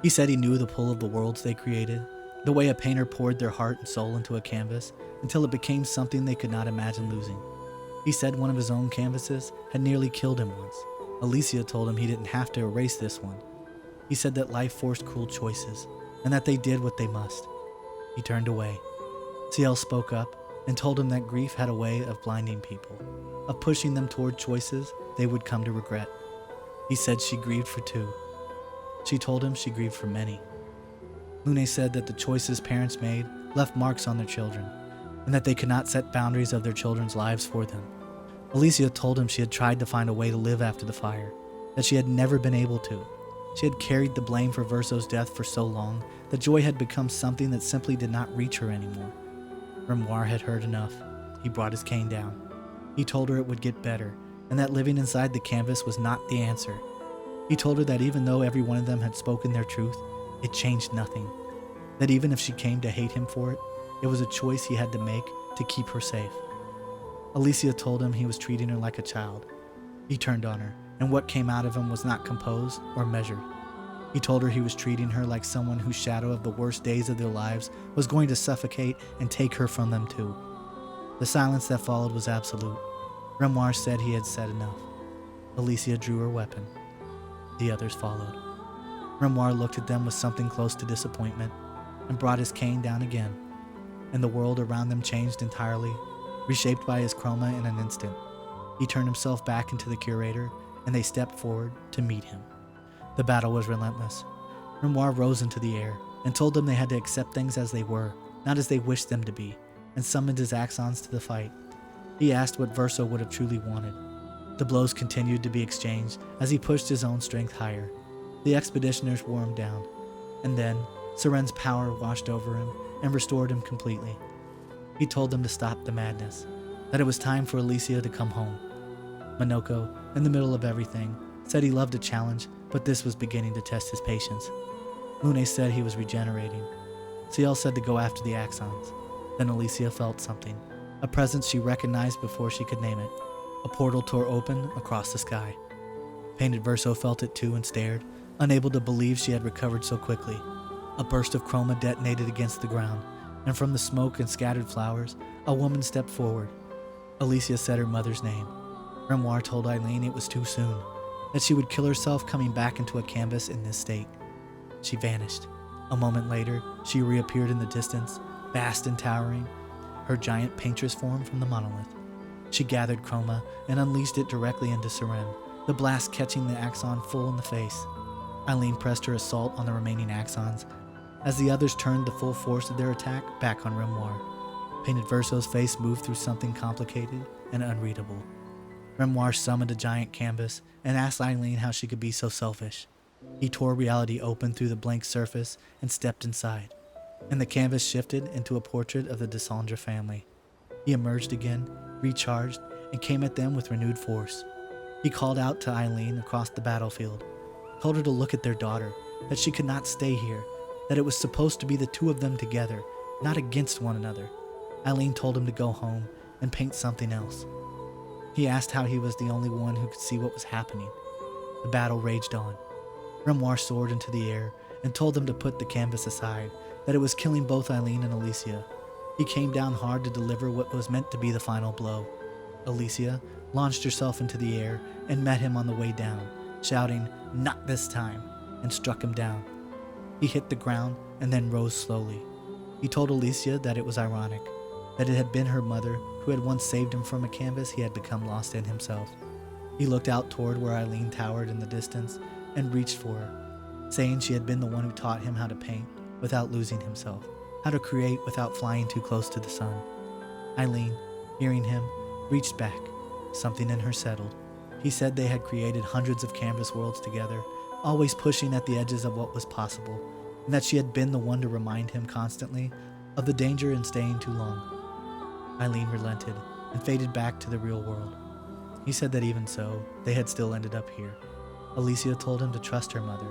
He said he knew the pull of the worlds they created, the way a painter poured their heart and soul into a canvas until it became something they could not imagine losing. He said one of his own canvases had nearly killed him once. Alicia told him he didn't have to erase this one. He said that life forced cruel choices, and that they did what they must. He turned away. Ciel spoke up and told him that grief had a way of blinding people, of pushing them toward choices they would come to regret. He said she grieved for two. She told him she grieved for many. Lune said that the choices parents made left marks on their children, and that they could not set boundaries of their children's lives for them. Alicia told him she had tried to find a way to live after the fire, that she had never been able to. She had carried the blame for Verso's death for so long that joy had become something that simply did not reach her anymore. Renoir had heard enough. He brought his cane down. He told her it would get better, and that living inside the canvas was not the answer. He told her that even though every one of them had spoken their truth, it changed nothing. That even if she came to hate him for it, it was a choice he had to make to keep her safe. Alicia told him he was treating her like a child. He turned on her, and what came out of him was not composed or measured. He told her he was treating her like someone whose shadow of the worst days of their lives was going to suffocate and take her from them too. The silence that followed was absolute. Renoir said he had said enough. Alicia drew her weapon. The others followed. Renoir looked at them with something close to disappointment and brought his cane down again, and the world around them changed entirely, reshaped by his chroma in an instant. He turned himself back into the Curator, and they stepped forward to meet him. The battle was relentless. Renoir rose into the air and told them they had to accept things as they were, not as they wished them to be, and summoned his Axons to the fight. He asked what Verso would have truly wanted. The blows continued to be exchanged as he pushed his own strength higher. The expeditioners wore him down, and then Seren's power washed over him and restored him completely. He told them to stop the madness, that it was time for Alicia to come home. Monoko, in the middle of everything, said he loved a challenge, but this was beginning to test his patience. Lune said he was regenerating. Ciel said to go after the Axons. Then Alicia felt something, a presence she recognized before she could name it. A portal tore open across the sky. Painted Verso felt it too and stared, unable to believe she had recovered so quickly. A burst of chroma detonated against the ground, and from the smoke and scattered flowers, a woman stepped forward. Alicia said her mother's name. Renoir told Aline it was too soon, that she would kill herself coming back into a canvas in this state. She vanished. A moment later, she reappeared in the distance, vast and towering, her giant Paintress form from the Monolith. She gathered chroma and unleashed it directly into Seren, the blast catching the Axon full in the face. Aline pressed her assault on the remaining Axons as the others turned the full force of their attack back on Renoir. Painted Verso's face moved through something complicated and unreadable. Renoir summoned a giant canvas and asked Aline how she could be so selfish. He tore reality open through the blank surface and stepped inside, and the canvas shifted into a portrait of the Dessendre family. He emerged again, recharged, and came at them with renewed force. He called out to Aline across the battlefield, told her to look at their daughter, that she could not stay here, that it was supposed to be the two of them together, not against one another. Aline told him to go home and paint something else. He asked how he was the only one who could see what was happening. The battle raged on. Renoir soared into the air and told them to put the canvas aside, that it was killing both Aline and Alicia. He came down hard to deliver what was meant to be the final blow. Alicia launched herself into the air and met him on the way down, shouting, "Not this time," and struck him down. He hit the ground and then rose slowly. He told Alicia that it was ironic, that it had been her mother who had once saved him from a canvas he had become lost in himself. He looked out toward where Aline towered in the distance and reached for her, saying she had been the one who taught him how to paint without losing himself, how to create without flying too close to the sun. Aline, hearing him, reached back. Something in her settled. He said they had created hundreds of canvas worlds together, always pushing at the edges of what was possible, and that she had been the one to remind him constantly of the danger in staying too long. Aline relented and faded back to the real world. He said that even so, they had still ended up here. Alicia told him to trust her mother.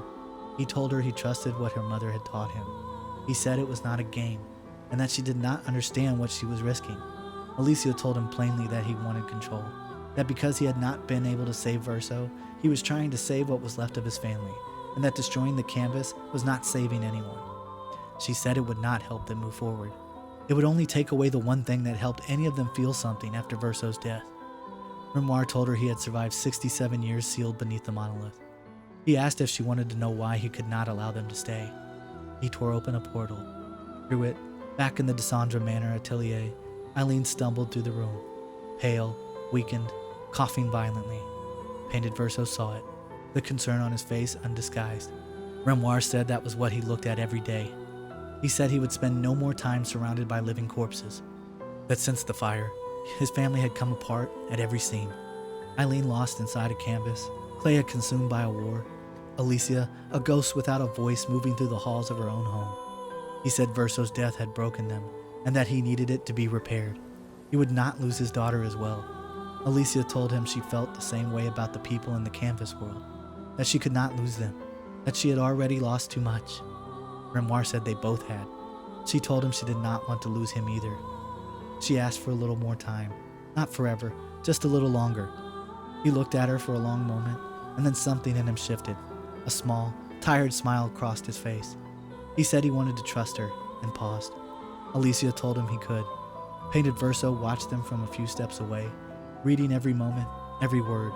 He told her he trusted what her mother had taught him. He said it was not a game, and that she did not understand what she was risking. Alicia told him plainly that he wanted control, that because he had not been able to save Verso, he was trying to save what was left of his family, and that destroying the canvas was not saving anyone. She said it would not help them move forward. It would only take away the one thing that helped any of them feel something after Verso's death. Renoir told her he had survived 67 years sealed beneath the Monolith. He asked if she wanted to know why he could not allow them to stay. He tore open a portal. Through it, back in the Dessendre Manor atelier, Aline stumbled through the room, pale, weakened, coughing violently. Painted Verso saw it, the concern on his face undisguised. Renoir said that was what he looked at every day. He said he would spend no more time surrounded by living corpses. That since the fire, his family had come apart at every seam. Aline lost inside a canvas, Claire consumed by a war, Alicia, a ghost without a voice moving through the halls of her own home. He said Verso's death had broken them, and that he needed it to be repaired. He would not lose his daughter as well. Alicia told him she felt the same way about the people in the canvas world, that she could not lose them, that she had already lost too much. Renoir said they both had. She told him she did not want to lose him either. She asked for a little more time, not forever, just a little longer. He looked at her for a long moment, and then something in him shifted. A small, tired smile crossed his face. He said he wanted to trust her, and paused. Alicia told him he could. Painted Verso watched them from a few steps away, reading every moment, every word.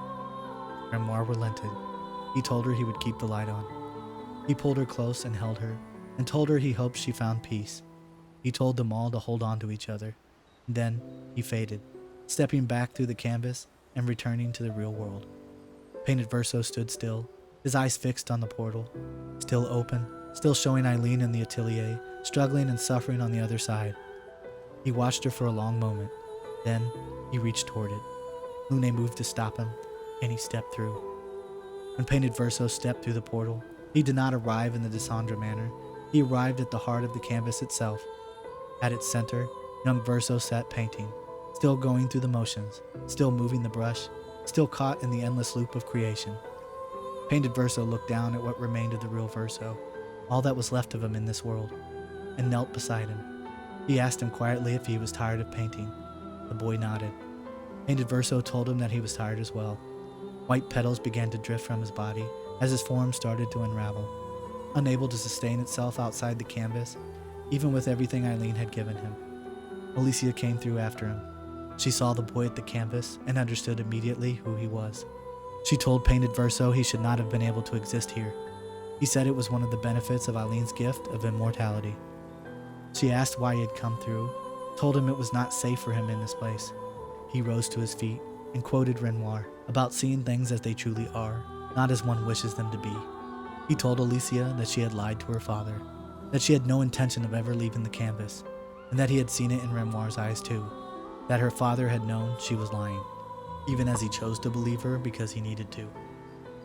Renoir relented. He told her he would keep the light on. He pulled her close and held her, and told her he hoped she found peace. He told them all to hold on to each other. Then he faded, stepping back through the canvas and returning to the real world. Painted Verso stood still, his eyes fixed on the portal, still open, still showing Aline in the atelier, struggling and suffering on the other side. He watched her for a long moment. Then he reached toward it. Lune moved to stop him, and he stepped through. When Painted Verso stepped through the portal, he did not arrive in the Dessendre manner. He arrived at the heart of the canvas itself. At its center, young Verso sat painting, still going through the motions, still moving the brush, still caught in the endless loop of creation. Painted Verso looked down at what remained of the real Verso, all that was left of him in this world, and knelt beside him. He asked him quietly if he was tired of painting. The boy nodded. Painted Verso told him that he was tired as well. White petals began to drift from his body as his form started to unravel. Unable to sustain itself outside the canvas, even with everything Aline had given him. Alicia came through after him. She saw the boy at the canvas and understood immediately who he was. She told Painted Verso he should not have been able to exist here. He said it was one of the benefits of Aline's gift of immortality. She asked why he had come through, told him it was not safe for him in this place. He rose to his feet and quoted Renoir about seeing things as they truly are, not as one wishes them to be. He told Alicia that she had lied to her father, that she had no intention of ever leaving the canvas, and that he had seen it in Renoir's eyes too, that her father had known she was lying, even as he chose to believe her because he needed to.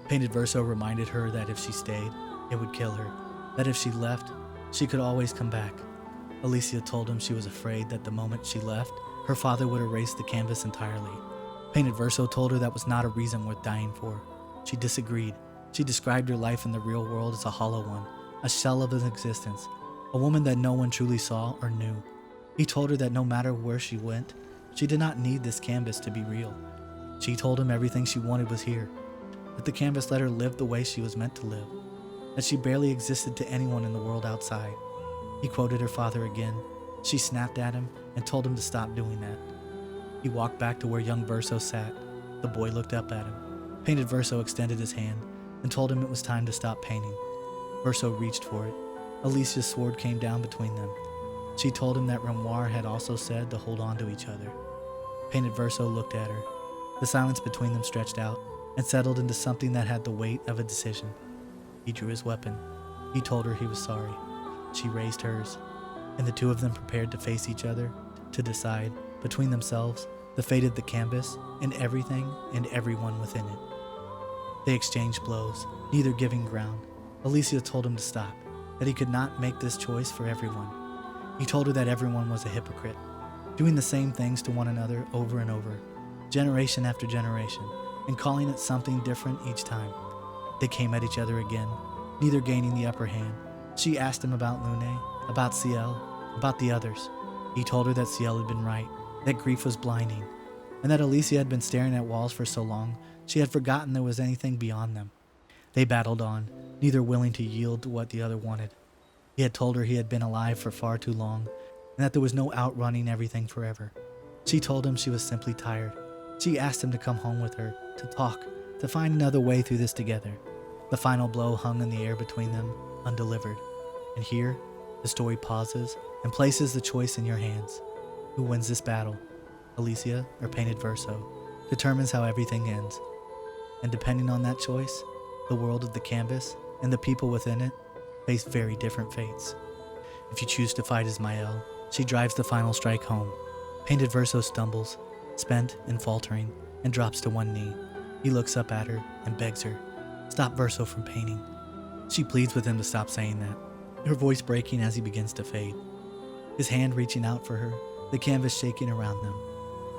Painted Verso reminded her that if she stayed, it would kill her, that if she left, she could always come back. Alicia told him she was afraid that the moment she left, her father would erase the canvas entirely. Painted Verso told her that was not a reason worth dying for. She disagreed. She described her life in the real world as a hollow one, a shell of an existence, a woman that no one truly saw or knew. He told her that no matter where she went, she did not need this canvas to be real. She told him everything she wanted was here, that the canvas let her live the way she was meant to live, that she barely existed to anyone in the world outside. He quoted her father again. She snapped at him and told him to stop doing that. He walked back to where young Verso sat. The boy looked up at him. Painted Verso extended his hand and told him it was time to stop painting. Verso reached for it. Alicia's sword came down between them. She told him that Renoir had also said to hold on to each other. Painted Verso looked at her. The silence between them stretched out and settled into something that had the weight of a decision. He drew his weapon. He told her he was sorry. She raised hers, and the two of them prepared to face each other, to decide, between themselves, the fate of the canvas and everything and everyone within it. They exchanged blows, neither giving ground. Alicia told him to stop, that he could not make this choice for everyone. He told her that everyone was a hypocrite, doing the same things to one another over and over, generation after generation, and calling it something different each time. They came at each other again, neither gaining the upper hand. She asked him about Lune, about Ciel, about the others. He told her that Ciel had been right, that grief was blinding, and that Alicia had been staring at walls for so long she had forgotten there was anything beyond them. They battled on, neither willing to yield to what the other wanted. He had told her he had been alive for far too long, and that there was no outrunning everything forever. She told him she was simply tired. She asked him to come home with her, to talk, to find another way through this together. The final blow hung in the air between them, undelivered. And here, the story pauses and places the choice in your hands. Who wins this battle, Alicia or Painted Verso, determines how everything ends. And depending on that choice, the world of the canvas and the people within it face very different fates. If you choose to fight as Maelle, she drives the final strike home. Painted Verso stumbles, spent and faltering, and drops to one knee. He looks up at her and begs her, "Stop Verso from painting." She pleads with him to stop saying that, her voice breaking as he begins to fade. His hand reaching out for her, the canvas shaking around them.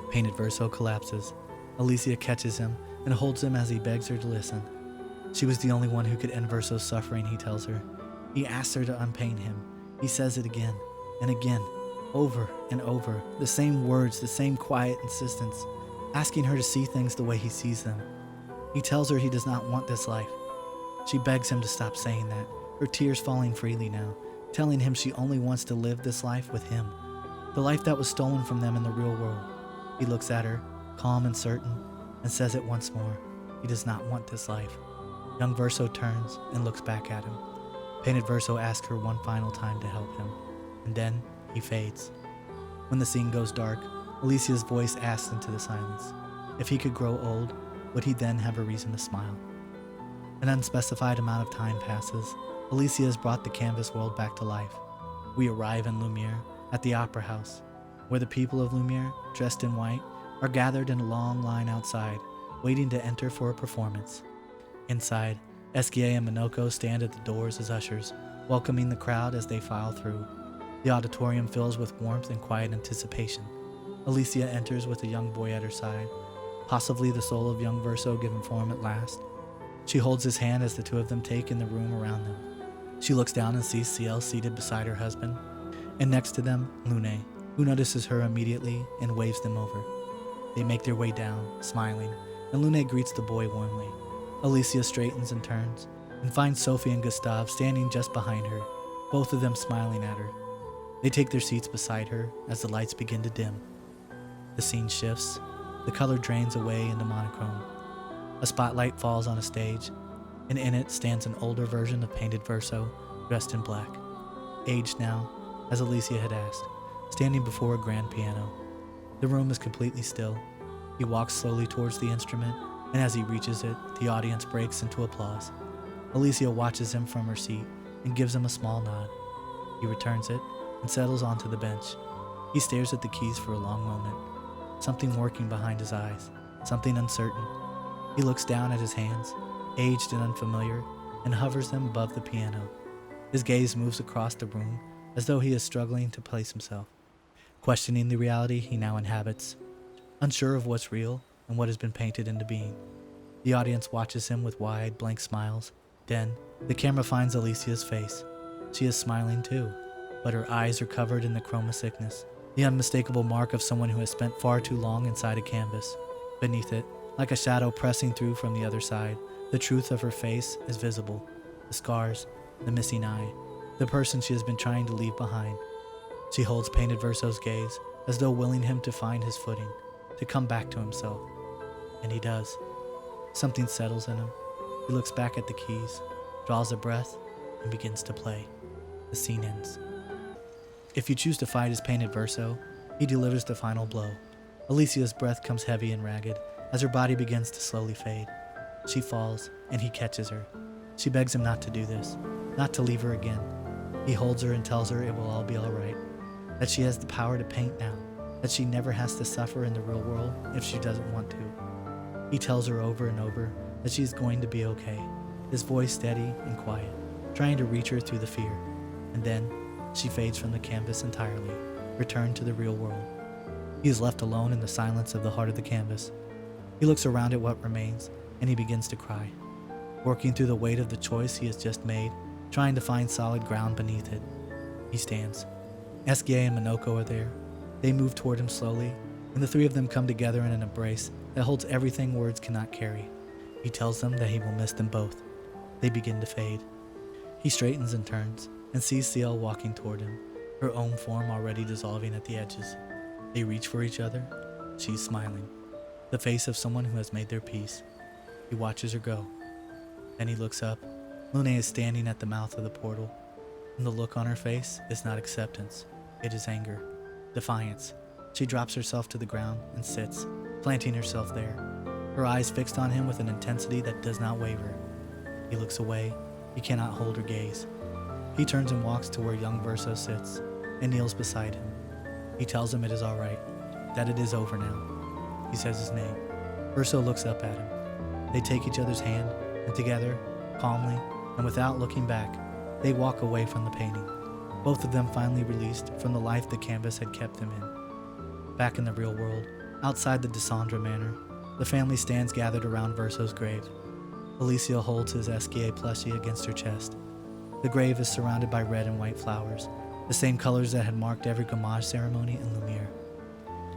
Painted Verso collapses. Alicia catches him and holds him as he begs her to listen. She was the only one who could end Verso's suffering, he tells her. He asks her to unpaint him. He says it again and again, over and over, the same words, the same quiet insistence, asking her to see things the way he sees them. He tells her he does not want this life. She begs him to stop saying that, her tears falling freely now, telling him she only wants to live this life with him, the life that was stolen from them in the real world. He looks at her, calm and certain, and says it once more. He does not want this life. Young Verso turns and looks back at him. Painted Verso asks her one final time to help him, and then he fades. When the scene goes dark, Alicia's voice asks into the silence. If he could grow old, would he then have a reason to smile? An unspecified amount of time passes. Alicia has brought the canvas world back to life. We arrive in Lumiere, at the Opera House, where the people of Lumiere, dressed in white, are gathered in a long line outside, waiting to enter for a performance. Inside, Esquier and Minoko stand at the doors as ushers, welcoming the crowd as they file through. The auditorium fills with warmth and quiet anticipation. Alicia enters with a young boy at her side, possibly the soul of young Verso given form at last. She holds his hand as the two of them take in the room around them. She looks down and sees Ciel seated beside her husband, and next to them, Lune, who notices her immediately and waves them over. They make their way down, smiling, and Lune greets the boy warmly. Alicia straightens and turns, and finds Sophie and Gustave standing just behind her, both of them smiling at her. They take their seats beside her as the lights begin to dim. The scene shifts, the color drains away into monochrome. A spotlight falls on a stage, and in it stands an older version of Painted Verso, dressed in black. Aged now, as Alicia had asked, standing before a grand piano. The room is completely still. He walks slowly towards the instrument, and as he reaches it, the audience breaks into applause. Alicia watches him from her seat and gives him a small nod. He returns it and settles onto the bench. He stares at the keys for a long moment, something working behind his eyes, something uncertain. He looks down at his hands, aged and unfamiliar, and hovers them above the piano. His gaze moves across the room as though he is struggling to place himself, questioning the reality he now inhabits, unsure of what's real and what has been painted into being. The audience watches him with wide, blank smiles. Then, the camera finds Alicia's face. She is smiling too, but her eyes are covered in the chroma sickness, the unmistakable mark of someone who has spent far too long inside a canvas. Beneath it, like a shadow pressing through from the other side, the truth of her face is visible. The scars, the missing eye, the person she has been trying to leave behind. She holds Painted Verso's gaze, as though willing him to find his footing, to come back to himself. And he does. Something settles in him. He looks back at the keys, draws a breath, and begins to play. The scene ends. If you choose to fight as Painted Verso, he delivers the final blow. Alicia's breath comes heavy and ragged as her body begins to slowly fade. She falls, and he catches her. She begs him not to do this, not to leave her again. He holds her and tells her it will all be alright, that she has the power to paint now, that she never has to suffer in the real world if she doesn't want to. He tells her over and over that she is going to be okay, his voice steady and quiet, trying to reach her through the fear. And then she fades from the canvas entirely, returned to the real world. He is left alone in the silence of the heart of the canvas. He looks around at what remains, and he begins to cry, working through the weight of the choice he has just made, trying to find solid ground beneath it. He stands. Esquier and Minoko are there. They move toward him slowly, and the three of them come together in an embrace that holds everything words cannot carry. He tells them that he will miss them both. They begin to fade. He straightens and turns, and sees Ciel walking toward him, her own form already dissolving at the edges. They reach for each other. She's smiling, the face of someone who has made their peace. He watches her go. Then he looks up. Lune is standing at the mouth of the portal, and the look on her face is not acceptance. It is anger, defiance. She drops herself to the ground and sits, planting herself there, her eyes fixed on him with an intensity that does not waver. He looks away. He cannot hold her gaze. He turns and walks to where young Verso sits and kneels beside him. He tells him it is all right, that it is over now. He says his name. Verso looks up at him. They take each other's hand, and together, calmly, and without looking back, they walk away from the painting, both of them finally released from the life the canvas had kept them in. Back in the real world, outside the Dessendre manor, the family stands gathered around Verso's grave. Alicia holds his Esquier plushie against her chest. The grave is surrounded by red and white flowers, the same colors that had marked every gomage ceremony in Lumiere.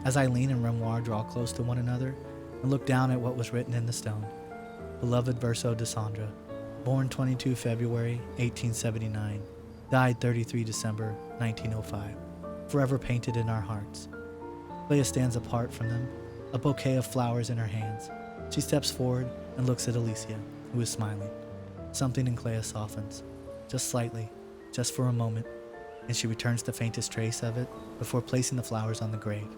As Aline and Renoir draw close to one another and look down at what was written in the stone, Beloved Verso Dessendre, born 22 February 1879, died 33 December 1905, forever painted in our hearts. Leia stands apart from them, a bouquet of flowers in her hands. She steps forward and looks at Alicia, who is smiling. Something in Clair softens, just slightly, just for a moment, and she returns the faintest trace of it before placing the flowers on the grave.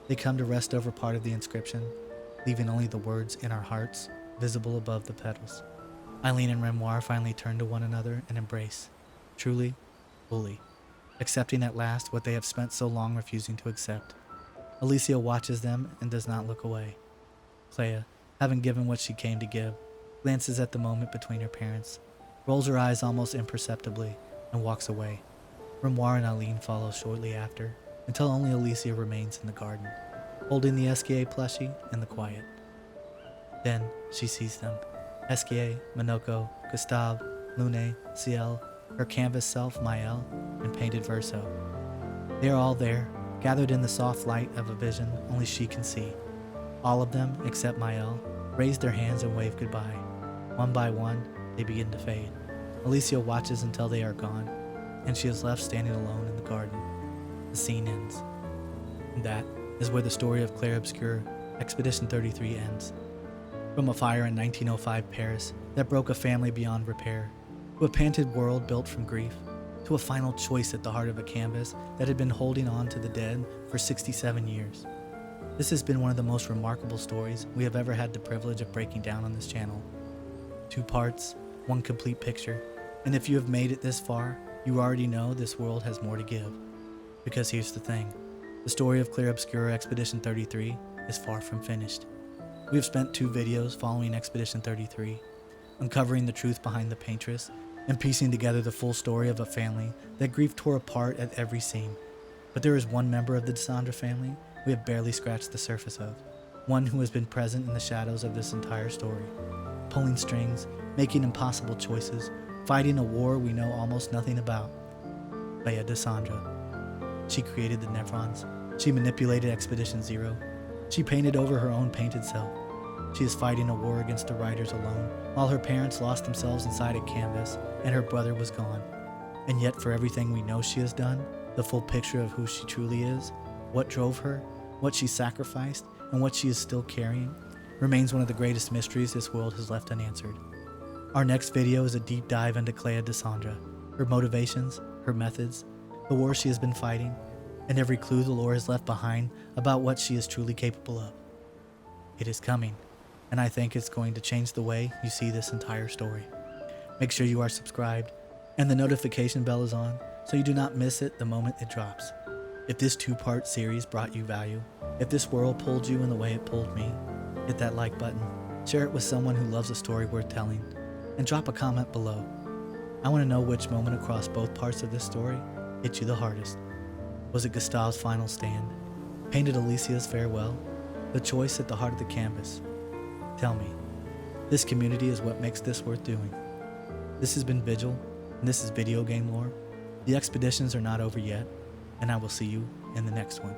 They come to rest over part of the inscription, leaving only the words "in our hearts" visible above the petals. Aline and Renoir finally turn to one another and embrace, truly, fully, accepting at last what they have spent so long refusing to accept. Alicia watches them and does not look away. Clair, having given what she came to give, glances at the moment between her parents, rolls her eyes almost imperceptibly, and walks away. Renoir and Aline follow shortly after, until only Alicia remains in the garden, holding the Esquier plushie in the quiet. Then she sees them. Esquier, Monoko, Gustave, Lune, Ciel, her canvas self Maelle, and Painted Verso. They are all there, gathered in the soft light of a vision only she can see. All of them, except Maelle, raise their hands and wave goodbye. One by one, they begin to fade. Alicia watches until they are gone, and she is left standing alone in the garden. The scene ends. And that is where the story of Clair Obscur, Expedition 33 ends. From a fire in 1905 Paris that broke a family beyond repair, to a painted world built from grief, to a final choice at the heart of a canvas that had been holding on to the dead for 67 years. This has been one of the most remarkable stories we have ever had the privilege of breaking down on this channel. 2 parts, 1 complete picture, and if you have made it this far, you already know this world has more to give. Because here's the thing, the story of Clair Obscur Expedition 33 is far from finished. We have spent 2 videos following Expedition 33, uncovering the truth behind the Paintress, and piecing together the full story of a family that grief tore apart at every seam. But there is one member of the Dessendre family we have barely scratched the surface of, one who has been present in the shadows of this entire story, pulling strings, making impossible choices, fighting a war we know almost nothing about. Clair Dessendre. She created the Nevrons. She manipulated Expedition Zero. She painted over her own painted self. She is fighting a war against the writers alone, while her parents lost themselves inside a canvas and her brother was gone. And yet for everything we know she has done, the full picture of who she truly is, what drove her, what she sacrificed, and what she is still carrying, remains one of the greatest mysteries this world has left unanswered. Our next video is a deep dive into Clair Dessendre, her motivations, her methods, the war she has been fighting, and every clue the lore has left behind about what she is truly capable of. It is coming, and I think it's going to change the way you see this entire story. Make sure you are subscribed, and the notification bell is on, so you do not miss it the moment it drops. If this 2-part series brought you value, if this world pulled you in the way it pulled me, hit that like button, share it with someone who loves a story worth telling, and drop a comment below. I want to know which moment across both parts of this story hit you the hardest. Was it Gustave's final stand? Painted Alicia's farewell? The choice at the heart of the canvas? Tell me. This community is what makes this worth doing. This has been Vigil, and this is Video Game Lore. The expeditions are not over yet, and I will see you in the next one.